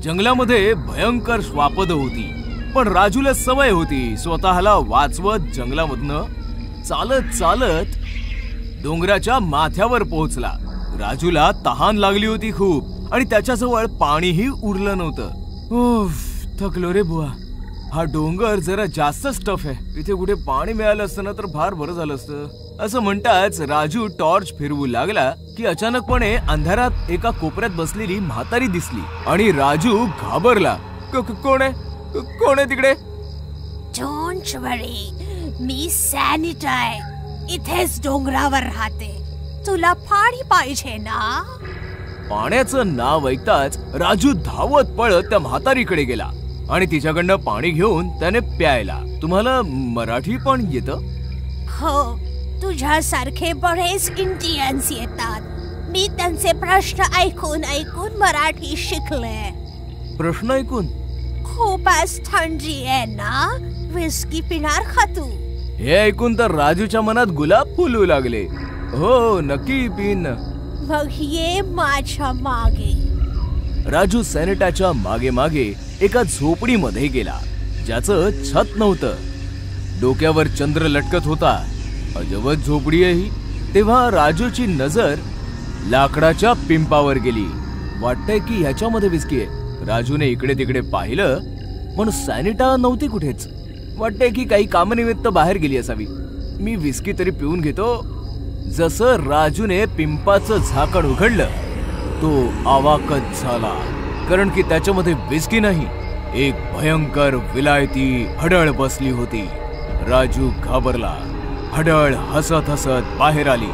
जंगलामध्ये भयंकर श्वापद होती, पण राजूला सवय होती स्वतःला वाचवत जंगलामधनं चालत चालत डोंगराच्या माथ्यावर पोहोचला. राजूला तहान लागली होती खूप आणि त्याच्याजवळ पाणीही उरलं नव्हतं. उफ, थकलो रे बुवा. हा डोंगर जरा जास्तच टफ आहे. इथे कुठे पाणी मिळालं असतं ना तर फार बरं झालं असतं. असं म्हणताच राजू टॉर्च फिरवू लागला की अचानकपणे अंधारात एका कोपऱ्यात बसलेली म्हातारी दिसली आणि राजू घाबरला. कोण आहे तिकडे? डोंट वरी, मी सॅनिट आहे. इथेच डोंगरावर राहते. तुला पाणी पाहिजे ना? पाण्याचं नाव ऐकताच राजू धावत पळत त्या म्हातारीकडे गेला आणि तिच्याकडनं पाणी घेऊन त्याने प्यायला. तुम्हाला मराठी पण येतं? हो, तुझ्यासारखे बरेच इंडियन्स येतात. मी त्यांचे प्रश्न ऐकून ऐकून मराठी शिकले. प्रश्न ऐकून? खूपच थंडी आहे ना, विस्की पिणार का तू? हे ऐकून तर राजूच्या मनात गुलाब फुलू लागले. हो, नक्की पिन. मग ये माझ्या मागे. राजू सॅनिटाच्या मागे मागे एका झोपडीमध्ये गेला, ज्याचं छत नव्हतं. डोक्यावर चंद्र लटकत होता. अजबच झोपडी आहे ही. तेव्हा राजूची नजर लाकडाच्या पिंपावर गेली. वाटतंय की ह्याच्यामध्ये विस्की आहे. राजूने इकडे तिकडे पाहिलं, पण सॅनिटा नव्हती कुठेच. वाटतंय की काही कामनिमित्त बाहेर गेली असावी. मी विस्की तरी पिऊन घेतो. जसं राजूने पिंपाचं झाकण उघडलं, तो अवाकच झाला, कारण की त्याच्यामध्ये विस्की नाही, एक भयंकर विलायती हडळ बसली होती. राजू घाबरला. हडळ हसत हसत बाहेर आली.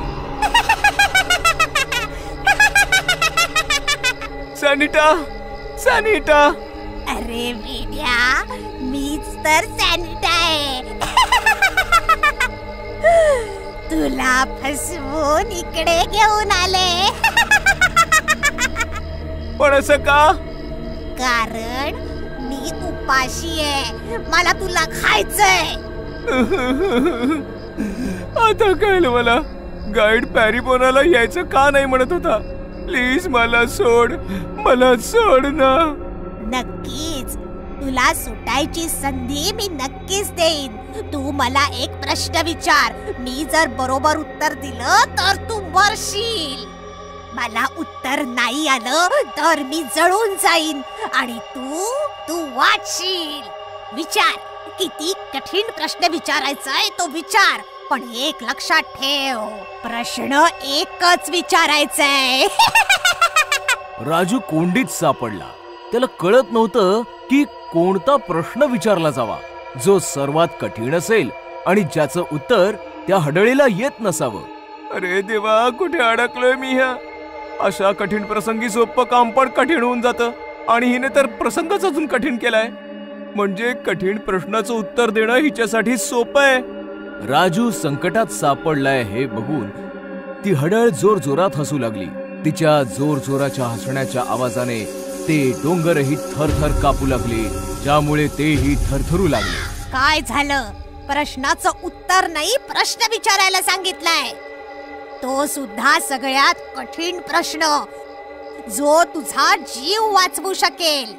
सॅनिटा, सॅनिटा. अरे वीड्या, मीच तर सॅनिटा आहे. तुला फसवून इकडे घेऊन आले. पण असं का? कारण मी उपाशी आहे. मला तुला खायचंय. आता कळलं मला. गाईड पॅरीपोनाला यायचं का नाही म्हणत होता. प्लीज मला सोड, मला सोड ना. नक्कीच तुला सुटायची संधी मी नक्कीच देईन. तू मला एक प्रश्न विचार. मी जर बरोबर उत्तर दिलं तर तू मरशील. मला उत्तर नाही आलं तर मी जळून जाईन आणि तू वाचशील. विचार, किती कठीण प्रश्न विचारायचा आहे तो विचार. पण एक लक्षात ठेव, प्रश्न एकच विचारायचाय. राजू कोंडीत सापडला. त्याला कळत नव्हतं की कोणता प्रश्न विचारला जावा जो सर्वात कठीण असेल आणि ज्याचं उत्तर त्या हडळीला येत नसावं. अरे देवा, कुठे अडकलोय मी ह्या. अशा कठीण प्रसंगी सोपं काम पण कठीण होऊन जातं आणि हिने तर प्रसंगच अजून कठीण केलाय. म्हणजे कठीण प्रश्नाचं उत्तर देणं हिच्यासाठी सोपं आहे. राजू संकटात सापडलाय हे बघून ती हडळ जोर जोरात हसू लागली. तिच्या जोर जोराच्या हसण्याच्या आवाजाने ते डोंगरही थरथर कापू लागले, ज्यामुळे तेही थरथरू लागले. काय झालं? प्रश्नाचं उत्तर नाही, प्रश्न विचारायला सांगितलाय. तो सुद्धा सगळ्यात कठीण प्रश्न, जो तुझा जीव वाचवू शकेल.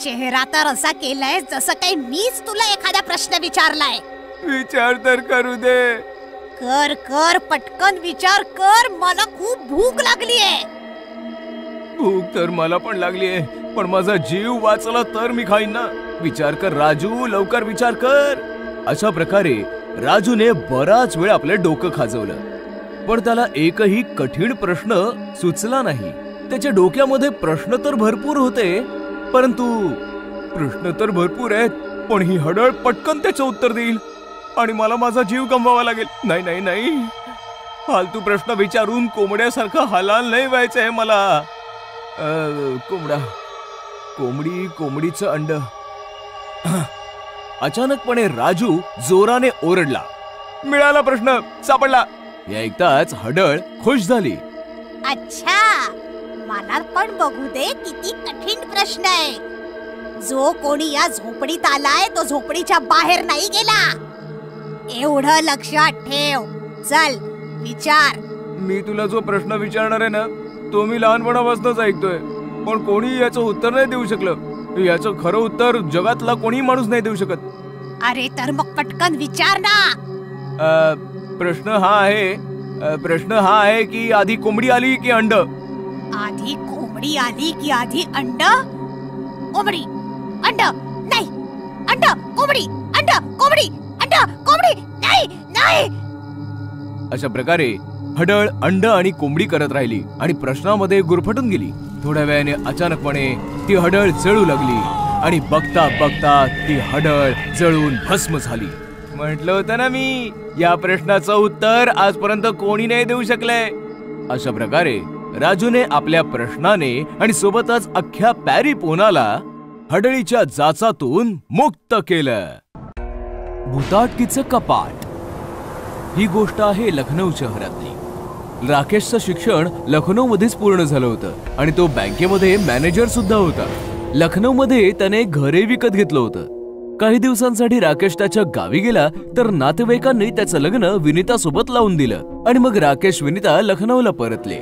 चेहरा तर असा केलाय जसं काही मीच तुला एखादा प्रश्न विचारलाय. विचार तर करू दे. कर कर, पटकन विचार कर. मला खूप भूक लागलीये. भूक तर मला पण लागलीये, पण माझा जीव वाचला तर मी खाईन ना. विचार कर राजू, लवकर विचार कर. अशा प्रकारे राजूने बराच वेळ आपले डोकं खाजवलं, पण त्याला एकही कठीण प्रश्न सुचला नाही. त्याच्या डोक्यामध्ये प्रश्न तर भरपूर होते, परंतु प्रश्न तर भरपूर आहेत, पण ही हडळ पटकन त्याचं उत्तर देईल आणि मला माझा जीव गमवावा लागेल. नाही नाही नाही, फालतू प्रश्न विचारून कोंबड्यासारखं हलाल नाही व्हायचं आहे मला. कोंबडीचं अंड. अचानकपणे राजू जोराने ओरडला. मिळाला, प्रश्न सापडला. हे ऐकताच हडळ खुश झाली. अच्छा, मला पण बघू दे किती कठीण प्रश्न आहे. जो कोणी या झोपडीत आलाय तो झोपडीच्या बाहेर नाही गेला. एवढं लक्षात ठेव. चल विचार. मी तुला जो प्रश्न विचारणार आहे ना, तो मी लहानपणापासूनच ऐकतोय, पण कोणी याचं उत्तर नाही देऊ शकलं. याचं खरं उत्तर जगातला कोणी माणूस नाही देऊ शकत. अरे तर मग पटकन विचार ना. प्रश्न हा आहे की आधी कोंबडी आली की अंड? आधी कोंबडी आली की आधी अंड? कोंबडी, अंड, नाही, अंड, कोंबडी, अंड, कोंबडी, अंड, कोंबडी, नाही, नाही. अशा प्रकारे हडळ अंड आणि कोंबडी करत राहिली आणि प्रश्नामध्ये गुरफटून गेली. थोड्या वेळाने अचानकपणे ती हडळ जळू लागली आणि बघता बघता ती हडळ जळून भस्म झाली. म्हटलं होतं ना मी, या प्रश्नाचं उत्तर आजपर्यंत कोणी नाही देऊ शकलंय. अशा प्रकारे राजूने आपल्या प्रश्नाने आणि सोबतच अख्ख्या पॅरीपोनाला हडळीच्या जाचातून मुक्त केलं. भुताटकीचं कपाट. ही गोष्ट आहे लखनौ शहरातली. राकेशचं शिक्षण लखनौमध्येच पूर्ण झालं होतं आणि तो बँकेमध्ये मॅनेजर सुद्धा होता. लखनौमध्ये त्याने घरे विकत घेतलं होतं. काही दिवसांसाठी राकेश त्याच्या गावी गेला तर नातेवाईकांनी त्याचं लग्न विनीता सोबत लावून दिलं आणि मग राकेश विनीता लखनौला परतले.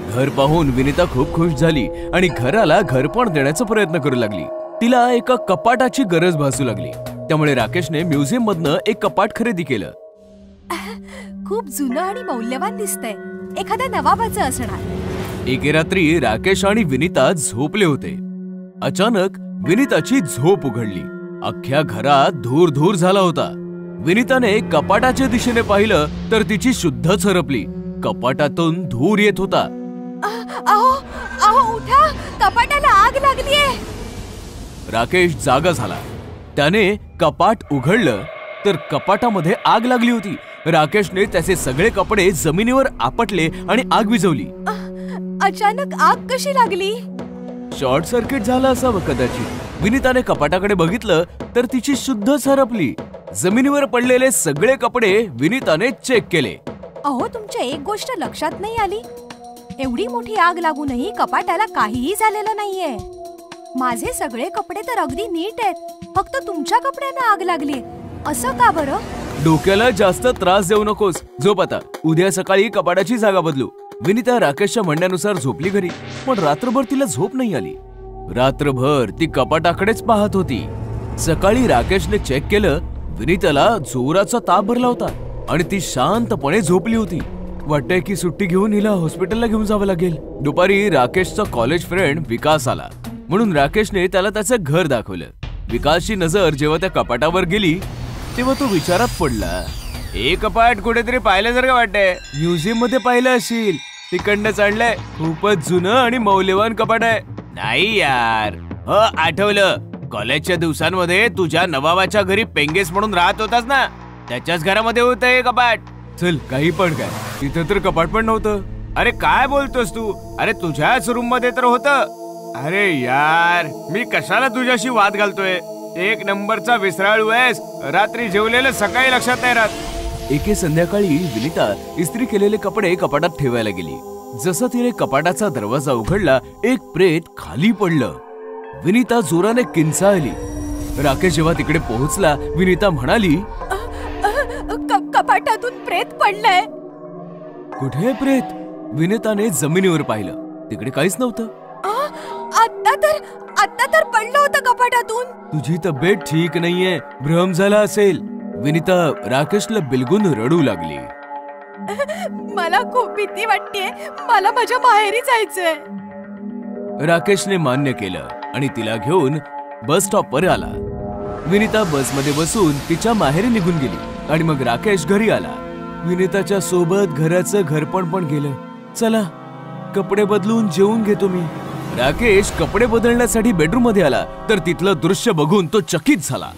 घर पाहून विनिता खूप खुश झाली आणि घराला घरपण देण्याचा प्रयत्न करू लागली. तिला एका कपाटाची गरज भासू लागली. त्यामुळे राकेशने म्युझियम मधनं एक कपाट खरेदी केलं. खूप जुनं आणि मौल्यवान दिसतंय. एखाद्या नवाबाचं असणार. एके रात्री राकेश आणि विनिता झोपले होते. अचानक विनिताची झोप उघडली. अख्ख्या घरात धूर धूर झाला होता. विनिताने कपाटाच्या दिशेने पाहिलं तर तिची शुद्धच हरपली. कपाटातून धूर येत होता. अहो अहो उठा, कपाटाला आग लागलीये. राकेश जागा झाला. त्याने कपाट उघडलं तर कपाटामध्ये आग लागली होती. राकेशने त्याचे सगळे कपडे जमिनीवर आपटले आणि आग विझवली. अचानक आग कशी लागली? शॉर्ट सर्किट झालं असावं कदाचित. विनिताने कपाटाकडे बघितलं तर तिची शुद्धच हरपली. जमिनीवर पडलेले सगळे कपडे विनिताने चेक केले. अहो, तुमच्या एक गोष्ट लक्षात नाही आली? एवढी मोठी आग लागूनही कपाटाला काहीही झालेलं नाहीये. माझे सगळे कपडे तर अगदी नीट आहेत. फक्त तुमच्या कपड्यांना आग लागली. असं का बरं? डोक्याला जास्त त्रास देऊ नकोस. झोप आता. उद्या सकाळी कपाटाची जागा बदलू. विनिता राकेशच्या म्हणण्यानुसार झोपली घरी. पण रात्रभर तिला झोप नाही आली. रात्रभर ती कपाटाकडेच पाहत होती. सकाळी राकेशने चेक केलं. विनिताला जोराचा ताप भरला होता आणि ती शांतपणे झोपली होती. वाटतंय की सुट्टी घेऊन हिला हॉस्पिटलला घेऊन जावं लागेल. दुपारी राकेशचा कॉलेज फ्रेंड विकास आला म्हणून राकेशने त्याला त्याचं घर दाखवलं. विकासची नजर जेव्हा त्या कपाटावर गेली तेव्हा तो विचारात पडला. हे कपाट कुठेतरी पाहिल्यासारखं वाटतंय. म्युझियम मध्ये पाहिलं असेल. तिकडनं चढलंय. खूपच जुनं आणि मौल्यवान कपाट आहे. नाही यार, हो आठवलं. कॉलेजच्या दिवसांमध्ये तुझ्या नवाबाच्या घरी पेंगेस म्हणून राहत होतास ना, त्याच्याच घरामध्ये होतं हे कपाट. चल, काही पण काय, तिथं तर कपाट पण नव्हतं. अरे काय बोलतोस तू? अरे तुझ्याच रूम मध्ये तर होतं. अरे यार, मी कशाला तुझ्याशी वाद घालतोय? एक नंबरचा विसराळू आहेस. रात्री जेवलेलं सकाळी लक्षात नाही राहत. एके संध्याकाळी विनिता इस्त्री केलेले कपडे कपाटात ठेवायला गेली. जसं तिने कपाटाचा दरवाजा उघडला, एक प्रेत खाली पडलं. विनिता जोराने किंचाळली. राकेश जेव्हा तिकडे पोहोचला, विनिता म्हणाली, कपाटातून प्रेत पडलंय. कुठे प्रेत? विनिताने जमिनीवर पाहिलं. तिकडे काहीच नव्हतं. आता तर पडलं होतं कपाटातून. तुझी तब्येत ठीक नाहीये. भ्रम झाला असेल. विनिता राकेशला बिलगून रडू लागली. मला खूप भीती वाटतेय. मला माझ्या माहेरी जायचंय. राकेशने मान्य केलं आणि तिला घेऊन बस स्टॉपवर आला. विनिता बसमध्ये बसून तिच्या माहेरी निघून गेली आणि मग राकेश घरी आला. विनिताच्या सोबत घराचं घरपण पण गेलं. चला, कपडे बदलून जेवून घेतो मी. राकेश कपडे बदलण्यासाठी बेडरूम मध्ये आला तर तिथलं दृश्य बघून तो चकित झाला.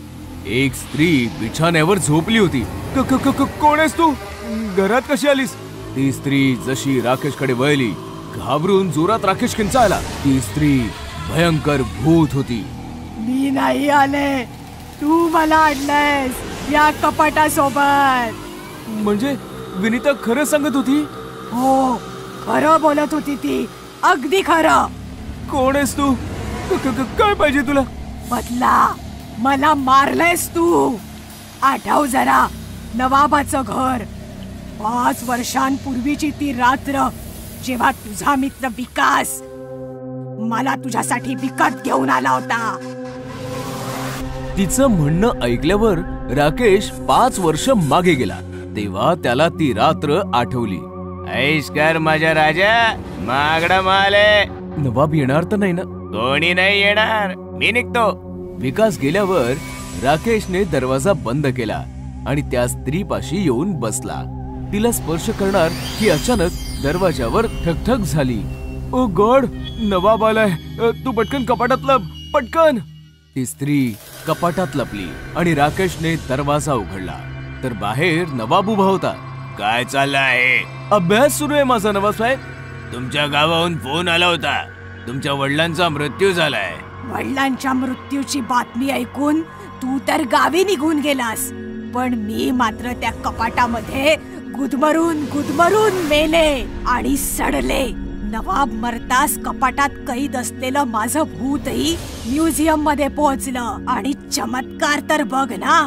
एक स्त्री बिछाण्यावर झोपली होती. कोण आहेस तू? घरात कशी आलीस? ती स्त्री जशी राकेशकडे वळली, घाबरून जोरात राकेश किंचाळला. ती स्त्री भयंकर भूत होती. मी नाही आले, तू मला आणलंयस या कपाटासोबत. म्हणजे विनिता खरं सांगत होती? हो, खरं बोलत होती ती. अगदी खरं. कोण आहेस तू? काय पाहिजे तुला? बदला. मला मारलंयस तू. आठव जरा नवाबाचं घर. 5 वर्षांपूर्वीची ती रात्र जेव्हा तुझा मित्र विकास मला तुझ्यासाठी विकत घेऊन आला होता. तिचं म्हणणं ऐकल्यावर राकेश 5 वर्ष मागे गेला. तेव्हा त्याला ती रात्र आठवली. ऐशकर माझ्या राजा, मागडा माल आहे. नवाब येणार तर नाही ना? कोणी नाही येणार, मी निघतो. विकास गेल्यावर राकेशने दरवाजा बंद केला आणि त्या स्त्रीपाशी येऊन बसला. तिला स्पर्श करणार की अचानक दरवाजावर ठकठक झाली. ओ गॉड, नवाब आलाय. तू पटकन कपाटात लप, पटकन. ती स्त्री कपाटात लपली आणि राकेशने दरवाजा उघडला तर बाहेर नवाब उभा होता. काय चाललं आहे? अभ्यास सुरू आहे माझा नवाब साहेब. तुमच्या गावाहून फोन आला होता. तुमच्या वडिलांचा मृत्यू झालाय. वडिलांच्या मृत्यूची बातमी ऐकून तू तर गावी निघून गेलास, पण मी मात्र त्या कपाटामध्ये गुदमरून मेले आणि सडले. नवाब मरतास कपाटात कैद असलेलं माझं भूतही म्युझियम मध्ये पोहोचलं. आणि चमत्कार तर बघ ना,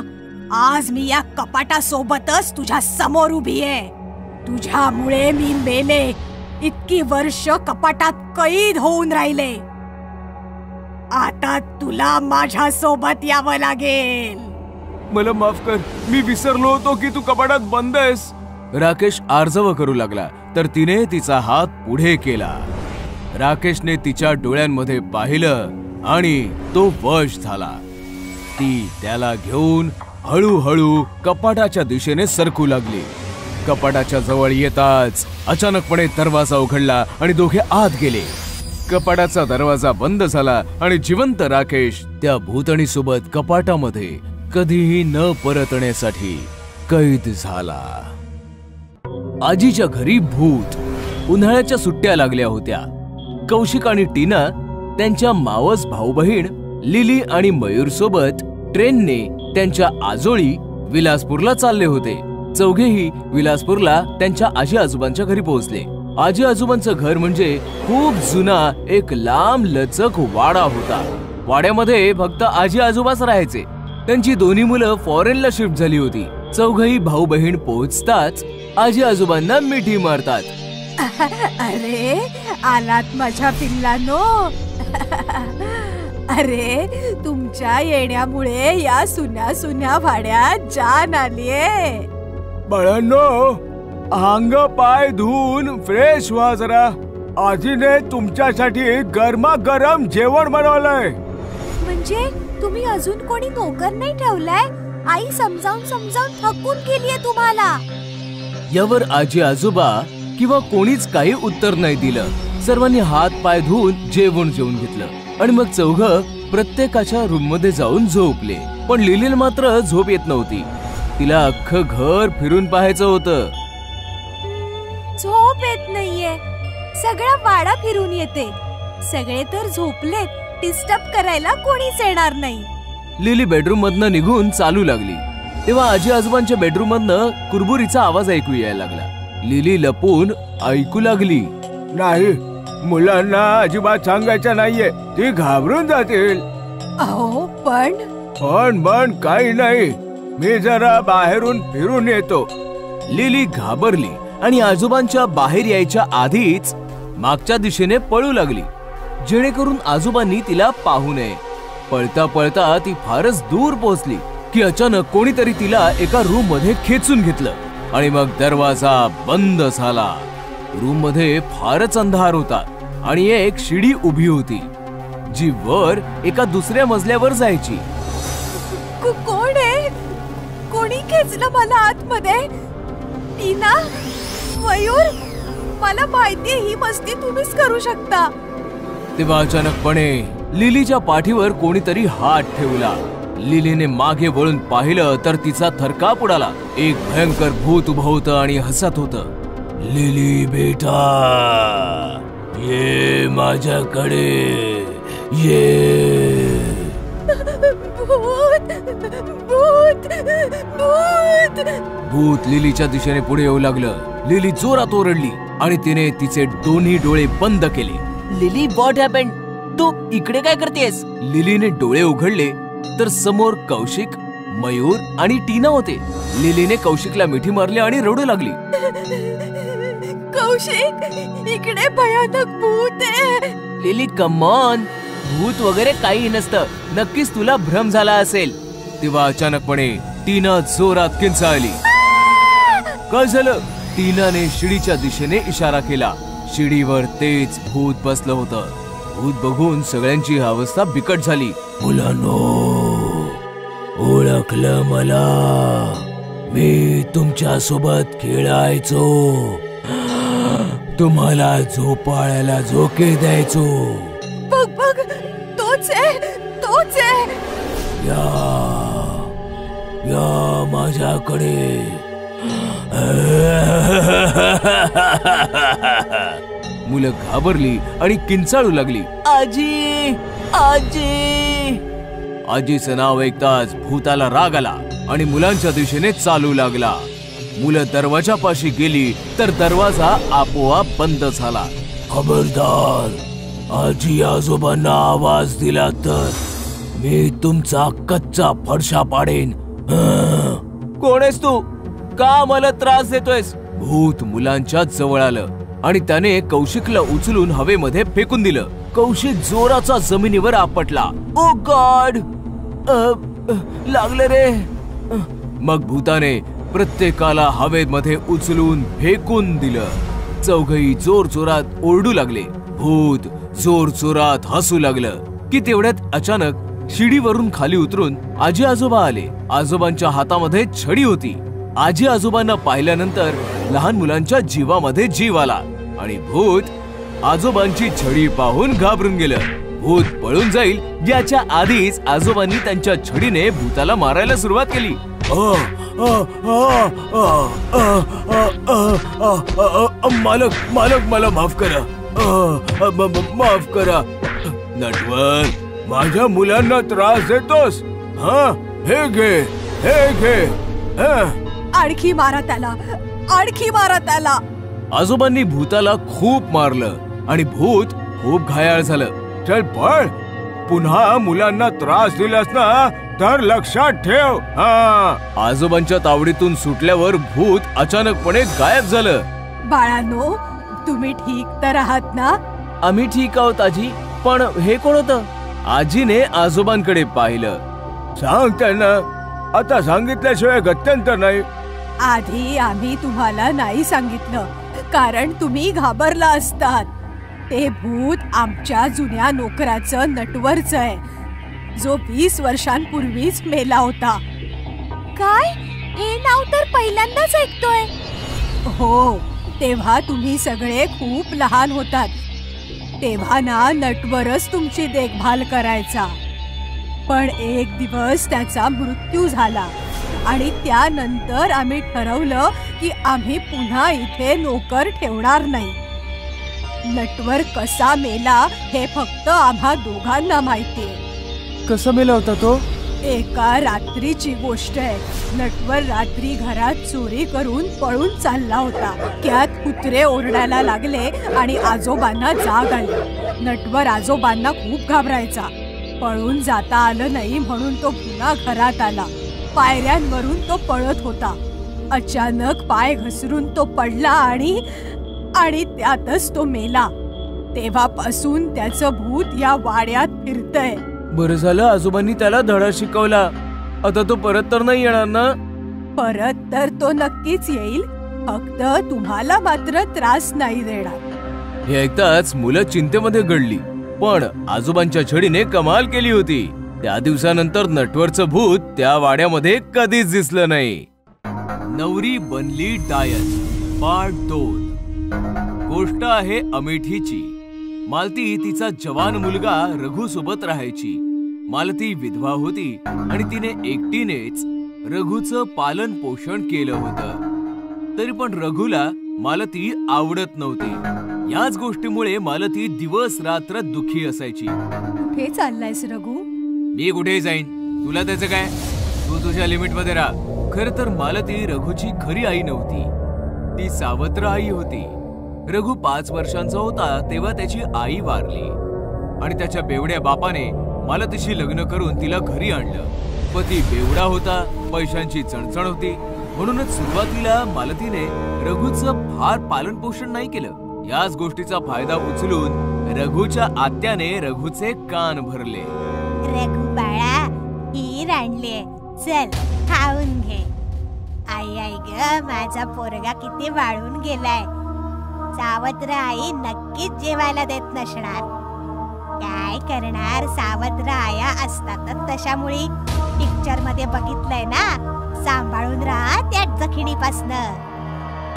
आज मी या कपाटासोबतच तुझ्या समोर उभी आहे. तुझ्यामुळे मी मेले इतकी वर्ष कपाटात कैद होऊन राहिले. आता तुला माझ्या सोबत यावं लागेल. मला माफ कर, मी विसरलो होतो की तू कपाटात बंद आहेस. राकेश आर्जव करू लागला तर तिने तिचा हात पुढे केला. राकेशने तिच्या डोळ्यांमध्ये पाहिलं आणि तो वश झाला. ती त्याला घेऊन हळूहळू कपाटाच्या दिशेने सरकू लागली. कपाटाच्या जवळ येताच अचानकपणे दरवाजा उघडला आणि दोघे आत गेले. कपाटाचा दरवाजा बंद झाला आणि जिवंत राकेश त्या भूतणी सोबत कपाटामध्ये कधीही न परतण्यासाठी कैद झाला. आजीच्या घरी भूत. उन्हाळ्याच्या सुट्ट्या लागल्या होत्या. कौशिक आणि टीना त्यांच्या मावस भाऊ बहीण लिली आणि मयूर सोबत ट्रेनने त्यांच्या आजोळी विलासपूरला चालले होते. चौघेही विलासपूरला त्यांच्या आजी आजोबांच्या घरी पोहोचले. आजी आजोबांचं घर म्हणजे खूप जुना एक लांब लचक वाडा होता. वाड्यामध्ये फक्त आजी आजोबाच राहायचे. त्यांची दोन्ही मुलं फॉरेनला शिफ्ट झाली होती. चौघही भाऊ बहीण पोहोचताच आजी आजोबांना मिठी मारतात. अरे आलात माझ्या पिल्लांनो. अरे तुमच्या येण्यामुळे या सुन्या सुन्या भाड्यात जान आलीये. बाळांनो, अंग पाय धुवून फ्रेश व्हा जरा. आजीने तुमच्यासाठी गरमागरम जेवण बनवलंय. म्हणजे तुम्ही अजून कोणी नोकर नाही ठेवलाय? आई समजावून समजावून थकून गेलीये तुम्हाला. यावर आजी आजोबा किंवा कोणीच काही उत्तर नाही दिलं. सर्वांनी हात पाय धुवून जेवण जेवून घेतलं आणि मग चौघं प्रत्येकाच्या रूम मध्ये जाऊन झोपले. पण लिलीला मात्र झोप येत नव्हती. तिला अख्खं घर फिरून पाहायचं होतं. झोप येत नाहीये. सगळा वाडा फिरून येते. सगळे तर झोपलेत. डिस्टर्ब करायला कोणीच येणार नाही. लिली बेडरूम मधनं निघून चालू लागली. तेव्हा आजी आजोबांच्या बेडरूम मधनं कुरबुरीचा आवाज ऐकू यायला लागला. लिली लपून ऐकू लागली. नाही, मुलांना अजिबात सांगायचं नाहीये, ती घाबरून जातील. अहो पण पण काही नाही, मी जरा बाहेरून फिरून येतो. लिली घाबरली आणि आजोबांच्या बाहेर यायच्या आधीच मागच्या दिशेने पळू लागली, जेणेकरून आजोबांनी तिला पाहू नये. पळता पळता ती फारच दूर पोहोचली की अचानक कोणीतरी तिला एका रूम मध्ये खेचून घेतलं आणि मग दरवाजा बंद झाला. रूम मध्ये फारच अंधार होता आणि एक शिडी उभी होती जी वर एका दुसऱ्या मजल्यावर जायची. कोण आहे? कोणी खेचलं मला आतमध्ये? टीना, मयूर, मला माहितीये ही मस्ती तुम्हीच करू शकता. तेव्हा अचानकपणे लिलीच्या पाठीवर कोणीतरी हात ठेवला. लिलीने मागे वळून पाहिलं तर तिचा थरकाप उडाला. एक भयंकर भूत उभं होतं आणि हसत होतं. लिली बेटा, ये माझ्याकडे ये. भूत भूत भूत. भूत लिलीच्या दिशेने पुढे येऊ लागलं. लिली जोरात ओरडली आणि तिने तिचे दोन्ही डोळे बंद केले. Lily, what happened? तू इकडे काय करतेस? लिलीने डोळे उघडले तर समोर कौशिक, मयूर आणि टीना होते. लिलीने कौशिकला मिठी मारली आणि रडू लागली. कौशिक, इकडे भयानक भूत आहे. लिली, कम ऑन, भूत वगैरे काही नसतं. नक्कीच तुला भ्रम झाला असेल. तेव्हा अचानकपणे टीना जोरात किंचाळली. काय झालं? टीनाने शिडीच्या दिशेने इशारा केला. शिडीवर तेच भूत बसलं होतं. भूत बघून सगळ्यांची अवस्था बिकट झाली. मुलांनो, ओळखलं मला? मी तुमच्या सोबत खेळायचो, तुम्हाला झोपाळ्याला झोके द्यायचो. बघ बघ, तोच आहे, तोच आहे. या माझ्याकडे. मुलं घाबरली आणि किंचाळू लागली. आजी, आजी. आजीचं नाव ऐकताच भूताला राग आला आणि मुलांच्या दिशेने चालू लागला. मुलं दरवाजापाशी गेली तर दरवाजा आपोआप बंद झाला. खबरदार, आजी आजोबांना आवाज दिला तर मी तुमचा कच्चा फडशा पाडेन. कोण आहेस तू? का मला त्रास देतोयस? भूत मुलांच्या जवळ आलं आणि त्याने कौशिकला उचलून हवेमध्ये फेकून दिलं. कौशिक जोराचा जमिनीवर आपटला. ओ गॉड, लागलं रे. मग भूताने प्रत्येकाला हवेमध्ये उचलून फेकून दिलं. चौघही जोर जोरात ओरडू लागले. भूत जोर जोरात हसू लागलं की तेवढ्यात अचानक शिडीवरून खाली उतरून आजी आजोबा आले. आजोबांच्या हातामध्ये छडी होती. आजी आजोबांना पाहिल्यानंतर लहान मुलांच्या जीवामध्ये जीव आला आणि भूत आजोबांची छडी पाहून घाबरून गेलं. भूत पळून जाईल याच्या आधीच आजोबांनी त्यांच्या छडीने भूताला मारायला सुरुवात केली. मालक मालक मला माफ करा, माफ करा. नटवर, माझ्या मुलांना त्रास देतोस? हे घे, हे घे. आणखी मारा त्याला, आणखी मारा त्याला. आजोबांनी भूताला खूप मारलं आणि भूत खूप घायाळ झालं. चल पळ, पुन्हा मुलांना त्रास दिलास ना तर लक्षात ठेव. आजोबांच्या तावडीतून सुटल्यावर भूत अचानकपणे गायब झालं. बाळांनो, तुम्ही ठीक तर आहात ना? आम्ही ठीक आहोत आजी. पण हे कोण होतं? आजीने आजोबांकडे पाहिलं. सांग त्यांना, आता सांगितल्याशिवाय गत्यंतर नाही. आधी आम्ही तुम्हाला नाही सांगितलं कारण तुम्ही घाबरला असतात. ते भूत आमच्या जुन्या नोकराचं नटवरच आहे, जो 20 वर्षांपूर्वीच मेला होता. काय? हे नाव तर पहिल्यांदाच ऐकतोय. हो, तेव्हा तुम्ही सगळे खूप लहान होतात. तेव्हा ना नटवरच तुमची देखभाल करायचा. पण एक दिवस त्याचा मृत्यू झाला आणि त्यानंतर आम्ही ठरवलं की आम्ही पुन्हा इथे नोकर ठेवणार नाही. नटवर कसा मेला हे फक्त आम्हा दोघांना माहितीये. कसा मेला होता तो? एका रात्रीची गोष्ट आहे. नटवर रात्री घरात चोरी करून पळून चालला होता. त्यात कुत्रे ओरडायला लागले आणि आजोबांना जाग आली. नटवर आजोबांना खूप घाबरायचा. पळून जाता आलं नाही म्हणून तो पुन्हा घरात आला. पायऱ्यांवरून तो पळत होता. अचानक पाय घसरून तो पडला आणि त्यातच तो मेला. तेव्हापासून त्याचं भूत या वाड्यात फिरतय. बरं झालं आजोबांनी त्याला धडा शिकवला. आता तो परत तर नाही येणार ना? परत तर तो नक्कीच येईल, फक्त तुम्हाला मात्र त्रास नाही देणार. हे ऐकताच मुलं चिंतेमध्ये गडली. पण आजोबांच्या छडीने कमाल केली होती. त्या दिवसानंतर नटवरचं भूत त्या वाड्यामध्ये कधीच दिसलं नाही. नवरी बनली डायन पार्ट 2. गोष्ट आहे अमेठीची. मालती तिचा जवान मुलगा रघु सोबत राहायची. मालती विधवा होती आणि तिने एकटीनेच रघुचं पालन पोषण केलं होतं. तरी पण रघुला मालती आवडत नव्हती. याच गोष्टीमुळे मालती दिवस रात्र दुःखी असायची. कुठे चाललायस रघु? मी कुठे जाईन, तुला त्याचं काय? तू तुझ्या लिमिट मध्ये राहा. खरं तर मालती रघुची खरी आई नव्हती, ती सावत्र आई होती. रघु 5 वर्षांचा होता तेव्हा त्याची आई वारली आणि त्याच्या बेवड्या बापाने मालतीशी लग्न करून तिला घरी आणलं. पती बेवडा होता, पैशांची चणचण होती, म्हणूनच सुरुवातीला मालतीने रघुचं फार पालन पोषण नाही केलं. याच गोष्टीचा फायदा उचलून रघुच्या आत्याने रघुचे कान भरले. रघु बाळा, ही आणले, चल खाऊन घे. आई आई ग, माझा पोरगा किती वाळून गेलाय. सावत्र आई नक्कीच जेवायला देत नसणार. काय करणार, सावत्र आया असतातच तशामुळे. पिक्चर मध्ये बघितलंय ना, सांभाळून राहा त्या जखिणीपासनं.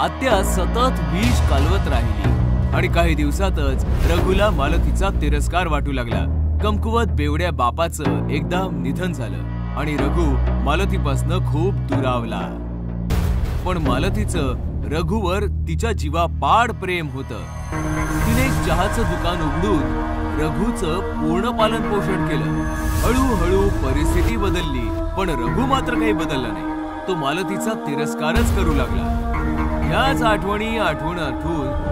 आत्या सतत विष कालवत राहिली आणि काही दिवसातच रघुला मालतीचा तिरस्कार वाटू लागला. कमकुवत बेवड्या बापाचं एकदम निधन झालं आणि रघु मालतीपासनं खूप दुरावला. पण मालतीचं रघुवर तिच्या जीवापाड प्रेम होतं. तिने चहाचं दुकान उघडून रघुचं पूर्ण पालन पोषण केलं. हळूहळू परिस्थिती बदलली, पण रघु मात्र काही बदलला नाही. तो मालतीचा तिरस्कारच करू लागला. याच आठवणी आठवून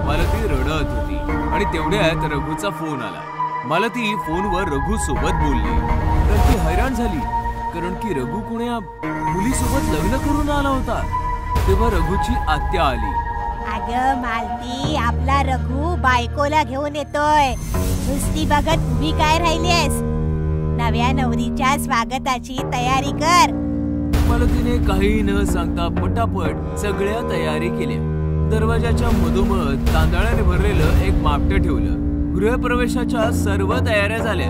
मालती रडत होती आणि तेवढ्यात रघुचा फोन आला. मालती फोनवर रघु सोबत बोलली तर ती हैराण झाली, कारण की रघु कोण्या मुलीसोबत लग्न करून आला होता. तेव्हा रघुची आत्या आली. अगं मालती, आपला रघु बायकोला घेऊन येतोय. नुसती बघत उभी काय राहिलीस? नव्या नवरीच्या स्वागताची तयारी कर. मालतीने काही न सांगता पटापट सगळ्या तयारी केल्या. दरवाजाच्या मधोमध तांदळाने भरलेलं एक मापटं ठेवलं. गृहप्रवेशाच्या सर्व तयाऱ्या झाल्या.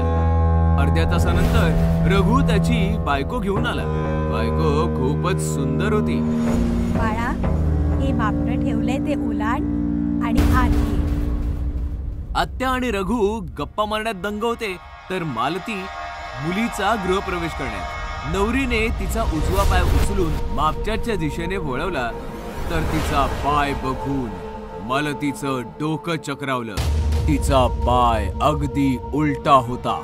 अर्ध्या तासानंतर रघु त्याची बायको घेऊन आला. बायको खूपच सुंदर होती. बाळा, हे मापटं ठेवलंय ते उलाट आणि आत ये. आत्या आणि रघु गप्पा मारण्यात दंग होते, तर मालती मुलीचा गृहप्रवेश करण्यात. नवरीने तिचा उजवा पाय उचलून मापट्याच्या दिशेने वळवला, तर तिचा पाय बघून मालतीचं डोकं चक्रावलं. तिचा पाय अगदी उलटा होता.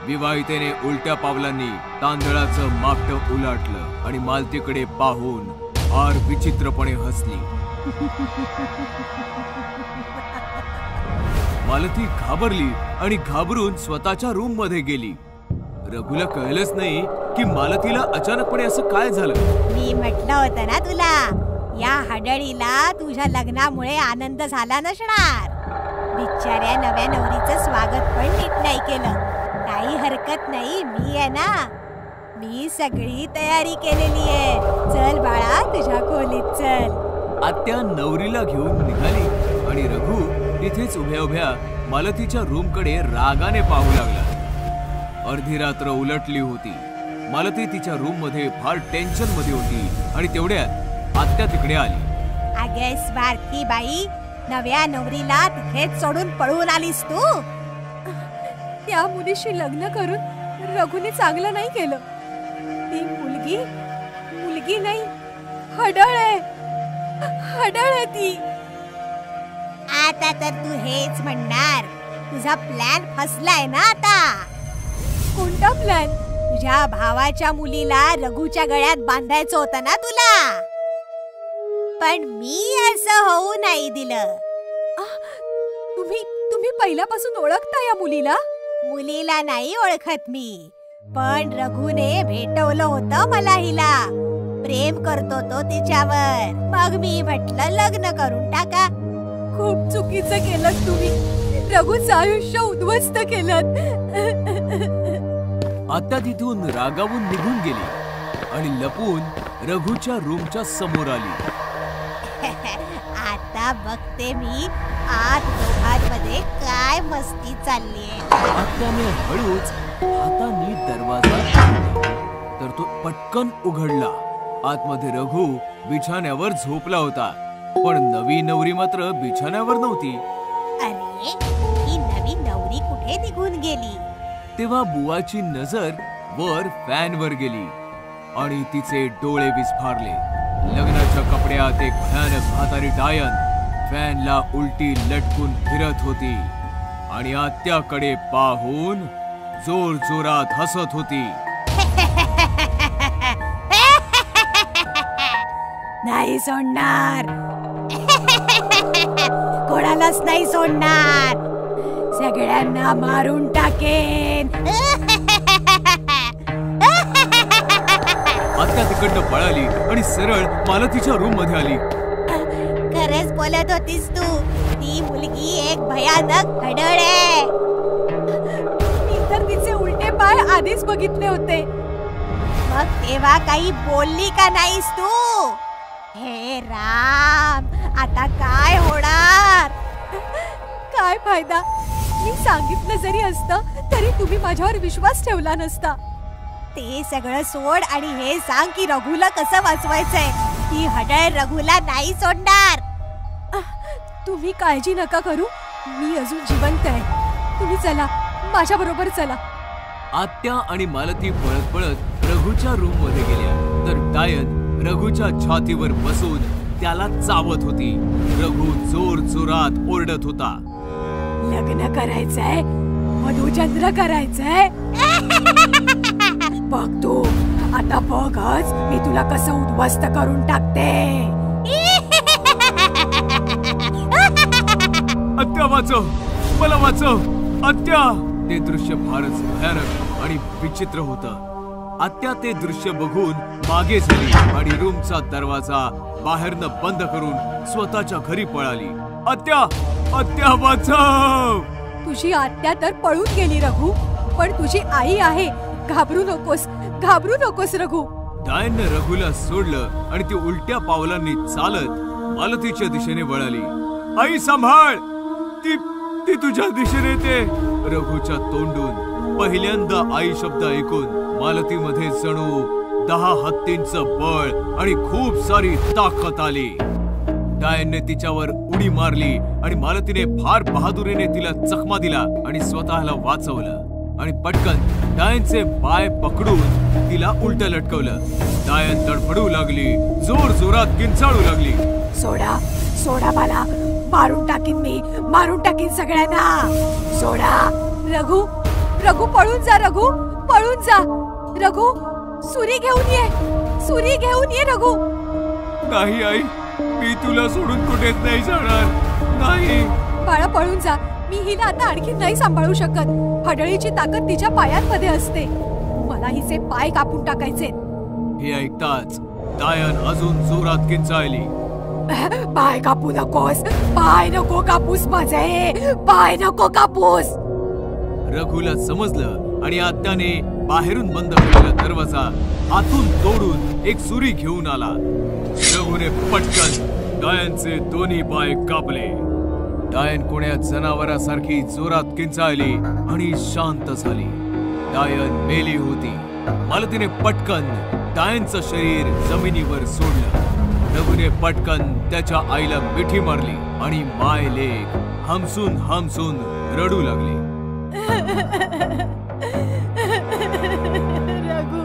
विवाहितेने उलट्या पावलांनी तांदळाचं मापटं उलाटलं आणि मालतीकडे पाहून फार विचित्रपणे हसली. मालती घाबरली आणि घाबरून स्वतःच्या रूम मध्ये गेली. रघुला कळलंच नाही की मालतीला अचानकपणे असं काय झालं. मी म्हटलं होतं ना तुला, या हडळीला तुझ्या लग्नामुळे आनंद झाला नसणार. बिचाऱ्या नव्या नवरीचं स्वागत पण नीट नाही केलं. काही हरकत नाही, मी आहे ना, मी सगळी तयारी केलेली आहे. चल बाळा, तुझ्या खोलीत चल. आत्या नवरीला घेऊन निघाली आणि रघु तिथेच उभ्या उभ्या मालतीच्या रूमकडे रागाने पाहू लागला. अर्धी रात्र उलटली होती. मालती तिच्या रूम मध्ये फार टेन्शन मध्ये होती आणि तेवढ्यात आत्या तिकडे आली. अगे स्वार्थी बाई, नव्या नवरीला तिथेच सोडून पळून आलीस तू? त्या मुलीशी लग्न करून रघुने चांगलं नाही केलं. ती मुलगी नाही, हडळ आहे ती. आता तर तू हेच म्हणणार, तुझा प्लॅन फसलाय ना आता. कोणता प्लॅन? तुझ्या भावाच्या मुलीला रघुच्या गळ्यात बांधायचं होतं ना तुला, पण मी असं होऊ नाही दिलं. तुम्ही पहिल्यापासून ओळखता या मुलीला? मुलीला नाही ओळखत मी, पण रघुने भेटवलं होतं मला हिला. प्रेम करतो तो तिच्यावर. मग मी म्हटलं लग्न करून टाका. खूप चुकीचं केलं तुम्ही. रघुचं आयुष्य उद्ध्वस्त केलं. आत्या तिथून रागावून निघून गेली आणि लपून रघुच्या रूमच्या समोर आली. आता बघते मी आत दोघांमध्ये काय मस्ती चाललीये. आत्याने हळूच हाताने दरवाजा तर तो पटकन उघडला. आतमध्ये रघु बिछाण्यावर झोपला होता, पण नवी नवरी मात्र बिछाण्यावर नव्हती. अरे, ही नवी नवरी कुठे निघून गेली? तेव्हा बुवाची नजर वर फॅनवर गेली आणि तिचे डोळे विस्फारले. लग्नाच्या कपड्यात एक भयानक म्हातारी डायन फॅनला उलटी लटकून फिरत होती आणि आत्याकडे पाहून जोर जोरात हसत होती. नाही सोडणार, कोणालाच नाही सोडणार, सगळ्यांना मारून टाकेन. आत्या तिकडनं पळाली आणि सरळ मालतीच्या रूम मध्ये आली. खरंच बोलत होतीस तू, ती मुलगी एक भयानक हडळ आहे. मी तर तिचे उलटे पाय आधीच बघितले होते. मग तेव्हा काही बोलली का नाहीस तू? हे राम, आता काय होणार? काय फायदा? मी सांगितलं जरी असतं तरी तुम्ही माझ्यावर विश्वास ठेवला नसता. ते सगळं सोड आणि हे सांग की रघुला कसं वाचवायचंय. ती हडळ रघुला नाही सोडणार. तुम्ही काळजी नका करू, मी अजून जिवंत आहे. तुम्ही चला, माझ्या बरोबर चला. आत्या आणि मालती पळत पळत रघुच्या रूम मध्ये गेल्या, तर डायन रघुच्या छातीवर बसून त्याला चावत होती. रघु जोर जोरात ओरडत होता. लग्न करायचंय, मधुचंद्र करायचंय. बघ तू, आता बघच मी तुला कसं उद्ध्वस्त करून टाकते. आत्या वाचव, मला वाचव, आत्या. ते दृश्य फारच भयानक आणि विचित्र होतं. आत्या ते दृश्य बघून मागे झाली आणि रूमचा दरवाजा बाहेरनं बंद करून स्वतःच्या घरी पळाली. आत्या, आत्या वाचव! तुझी आत्या तर पळून गेली रघु, पण तुझी आई आहे. घाबरू नकोस, घाबरू नकोस रघु. डायनने रघुला सोडलं आणि ती उलट्या पावलांनी चालत मालतीच्या दिशेने वळाली. आई सांभाळ, ती तुझ्या दिशेने येते. रघुच्या तोंडून पहिल्यांदा आई शब्द ऐकून मालतीमध्ये जणू 10 हत्तींचं बळ आणि खूप सारी ताकद आली. डायनने तिच्यावर उडी मारली आणि मालतीने फार बहादुरीने तिला चकमा दिला आणि स्वतःला वाचवलं आणि पटकन डायनचे पाय पकडून तिला उलट लटकवलं. डायन तडफडू लागली, जोर जोरात किंचाळू लागली. सोडा, सोडा मला, मारून टाकीन मी, मारून टाकीन सगळ्यांना, सोडा. रघु, रघु पळून जा, रघु पळून जा. रघु, सुरी घेऊन ये, सुरी घेऊन ये रघु. नाही आई, मी तुला सोडून कुठेच नाही जाणार, नाही. बाळा पळून जा, मी हिला आता आणखी नाही सांभाळू शकत. हडळीची ताकद तिच्या पायांमध्ये असते. मला हिचे पाय कापून टाकायचे. हे ऐकताच डायन अजून जोरात किंचाळली. पाय कापू नकोस, पाय नको कापूस माझे, पाय नको कापूस. रघुला समजलं आणि आत्याने बाहेरून बंद केलेला दरवाजा आतून तोडून एक सुरी घेऊन आला. रघुने पटकन डायनचे दोन्ही पाय कापले. डायन कोण्या जनावरासारखी जोरात किंचाळली आणि शांत झाली. डायन मेली होती. मालतीने पटकन डायनचं शरीर जमिनीवर सोडलं. रघुने पटकन त्याच्या आईला मिठी मारली आणि माय लेक हमसून हमसून रडू लागली. रघु,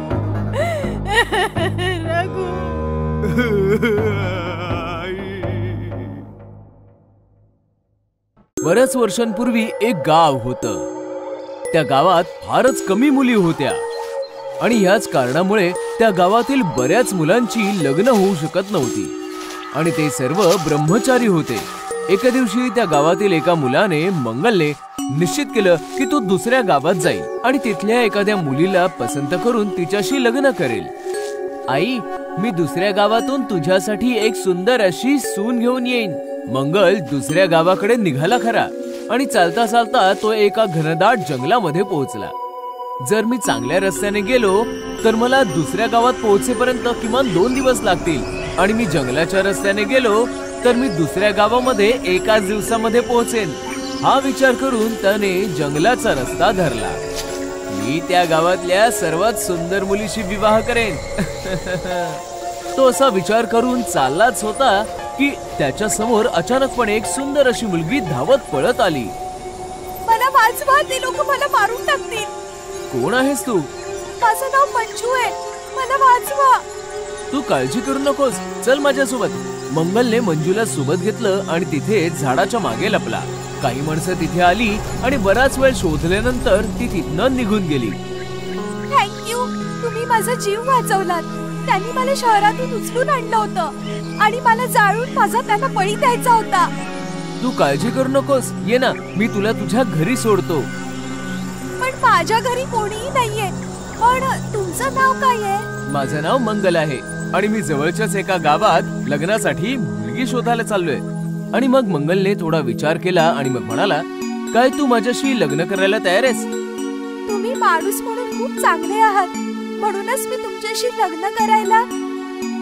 रघु. बऱ्याच वर्षांपूर्वी एक गाव होतं. त्या गावात फारच कमी मुली होत्या आणि याच कारणामुळे त्या गावातील बऱ्याच मुलांची लग्न होऊ शकत नव्हती आणि ते सर्व ब्रह्मचारी होते. एका दिवशी त्या गावातील एका मुलाने मंगलने निश्चित केलं की तो दुसऱ्या गावात जाईल आणि तिथल्या एखाद्या मुलीला पसंत करून तिच्याशी लग्न करेल. आई, मी दुसऱ्या गावातून तुझ्यासाठी एक सुंदर अशी सून घेऊन येईन. मंगल दुसऱ्या गावाकडे निघाला खरा आणि चालता चालता तो एका घनदाट जंगलामध्ये पोहोचला. जर मी चांगल्या रस्त्याने गेलो तर मला दुसऱ्या गावात पोहोचेपर्यंत किमान 2 दिवस लागतील आणि मी जंगलाच्या रस्त्याने गेलो तर मी दुसऱ्या गावामध्ये एकाच दिवसामध्ये पोहोचेन. हा विचार करून त्याने जंगलाचा रस्ता धरला. मी त्या गावातल्या सर्वात सुंदर मुलीशी विवाह करेन. तो असा विचार करून चाललाच होता की त्याच्या समोर अचानकपणे एक सुंदर अशी मुलगी धावत पळत आली. मला वाचवा, ते लोक मला मारून टाकतील. कोण आहेस तू? माझं नाव मंजू आहे, मला वाचवा. तू काळजी करू नकोस, चल माझ्यासोबत. मंगलने मंजूला सोबत घेतलं आणि तिथे झाडाच्या मागे लपला. काही माणसं तिथे आली आणि बराच वेळ शोधल्यानंतर ती तिथनं निघून गेली. थँक्यू, तुम्ही माझा जीव वाचवलात. त्यांनी मला शहरातून उचलून आणलं होतं आणि मला जाळून माझा त्यांना बळी द्यायचा होता. तू काळजी करू नकोस, ये ना, मी तुला तुझ्या घरी सोडतो. पण माझ्या घरी कोणीही नाहीये. पण तुमचं नाव काय आहे? माझं नाव मंगल आहे आणि मी जवळच्याच एका गावात लग्नासाठी मुलगी शोधायला चाललोय. आणि मग मंगलने थोडा विचार केला आणि मग म्हणाला, काय तू माझ्याशी लग्न करायला तयार आहेस? तुम्ही माणूस म्हणून खूप चांगले आहात, म्हणूनच मी तुमच्याशी लग्न करायला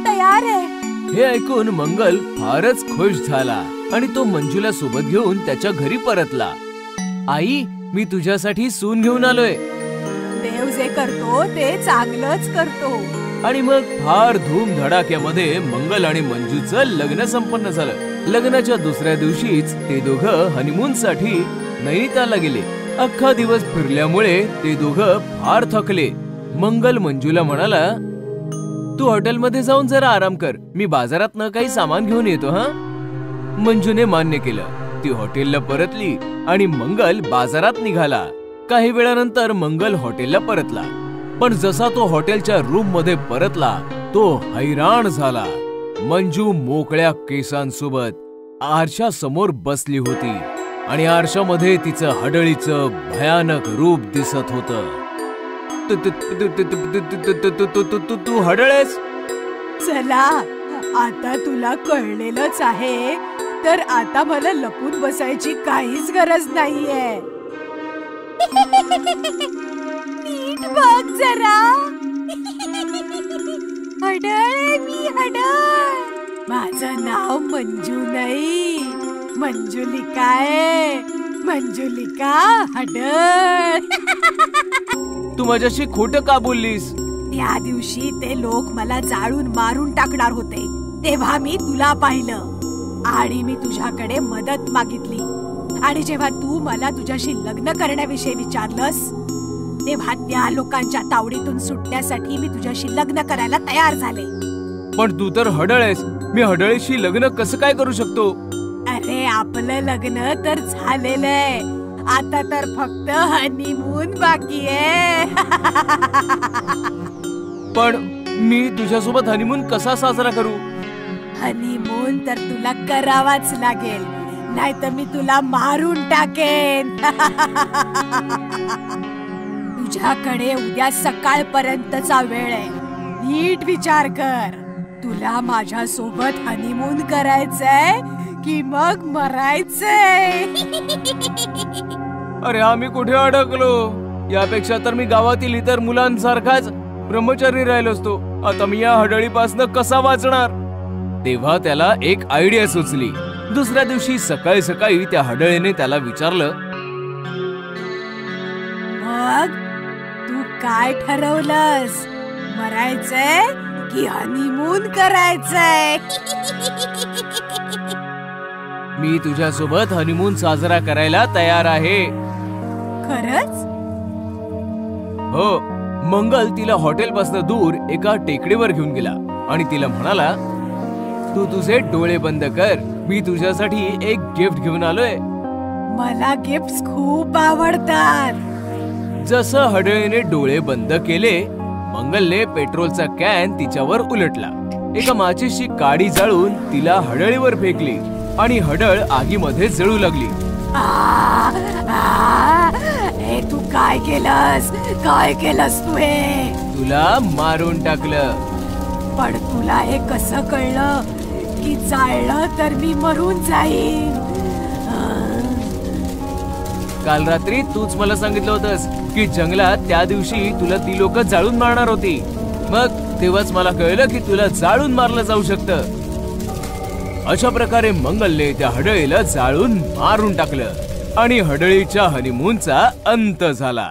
तयार आहे. हे ऐकून मंगल फारच खुश झाला आणि तो मंजूला सोबत घेऊन त्याच्या घरी परतला. आई, मी तुझ्यासाठी सून घेऊन आलोय. देव जे करतो ते चांगलंच करतो. आणि मग फार धूमधडाक्यामध्ये मंगल आणि मंजूचं लग्न संपन्न झालं. लग्नाच्या दुसऱ्या दिवशीच ते दोघं हनीमूनसाठी नैनितालला गेले. अख्खा दिवस फिरल्यामुळे ते दोघं फार थकले. मंगल मंजूला म्हणाला, तू हॉटेलमध्ये जाऊन जरा आराम कर, मी बाजारातनं काही सामान घेऊन येतो. हा. मंजूने मान्य केलं. ती हॉटेलला परतली आणि मंगल बाजारात निघाला. काही वेळानंतर मंगल हॉटेलला परतला. पण जसा तो हॉटेलच्या रूम मध्ये परतला तो हैराण झाला. मंजू मोकळ्या केसांसोबत आरशा समोर बसली होती आणि आरशामध्ये तिचं हडळीचं भयानक रूप दिसत होतं. तू हडळेस? चला, आता तुला कळलेलंच आहे, तर आता मला लपून बसायची काहीच गरज नाहीये. नीट बघ जरा. हडळ, मी हडळ. माझं नाव मंजू नाही, मंजुलिका आहे. मंजुलिका हडळ. तू माझ्याशी खोटं का बोललीस? त्या दिवशी ते लोक मला जाळून मारून टाकणार होते, तेव्हा मी तुला पाहिलं आणि मी तुझ्याकडे मदत मागितली. आणि जेव्हा तू मला तुझ्याशी लग्न करण्याविषयी विचारलंस, तेव्हा त्या लोकांच्या तावडीतून सुटण्यासाठी मी तुझ्याशी लग्न करायला तयार झाले. पण तू तर हडळ आहेस. मी हडळीशी लग्न कसं काय करू शकतो? अरे, आपलं लग्न तर झालेलंय, आता तर फक्त हनीमून बाकी आहे. पण मी तुझ्यासोबत हनीमून कसा साजरा करू? हनीमून तर तुला करावाच लागेल, नाहीतर मी तुला मारून टाकेन. तुझ्याकडे उद्या सकाळपर्यंतचा वेळ आहे. नीट विचार कर, तुला माझ्या सोबत हनीमून करायचंय की मग मरायचंय? अरे, आम्ही कुठे अडकलो? यापेक्षा तर मी गावातील इतर मुलांसारखाच ब्रह्मचारी राहिलो असतो. आता मी या हडळीपासनं कसा वाचणार? तेव्हा त्याला एक आयडिया सुचली. दुसऱ्या दिवशी सकाळी सकाळी त्या हडळीने त्याला विचारलं, मग तू काय ठरवलंस? मरायचंय की हनीमून करायचंय? मी तुझ्यासोबत हनीमून साजरा करायला तयार आहे. खरंच? हो. मंगल तिला हॉटेलपासून दूर एका टेकडीवर घेऊन गेला आणि तिला म्हणाला, तू तुझे डोळे बंद कर, मी तुझ्यासाठी एक गिफ्ट घेऊन आलोय. मला गिफ्ट खूप आवडतात. जसं हडळीने डोळे बंद केले, मंगलने पेट्रोलचा कॅन तिच्यावर उलटला. एका माचीची काडी जाळून तिला हडळीवर फेकली आणि हडळ आगीमध्ये जळू लागली. हे तू काय केलंस? काय केलंस तू? हे तुला मारून टाकलं. पण तुला हे कसं कळलं की जाळलं तर मी मरून जाईन? काल रात्री तूच मला सांगितलं होतंस की जंगलात त्या दिवशी तुला ती लोक जाळून मारणार होती. मग तेव्हाच मला कळलं की तुला जाळून मारलं जाऊ शकतं. अशा प्रकारे मंगलने त्या हडळीला जाळून मारून टाकलं आणि हडळीच्या हनीमूनचा अंत झाला.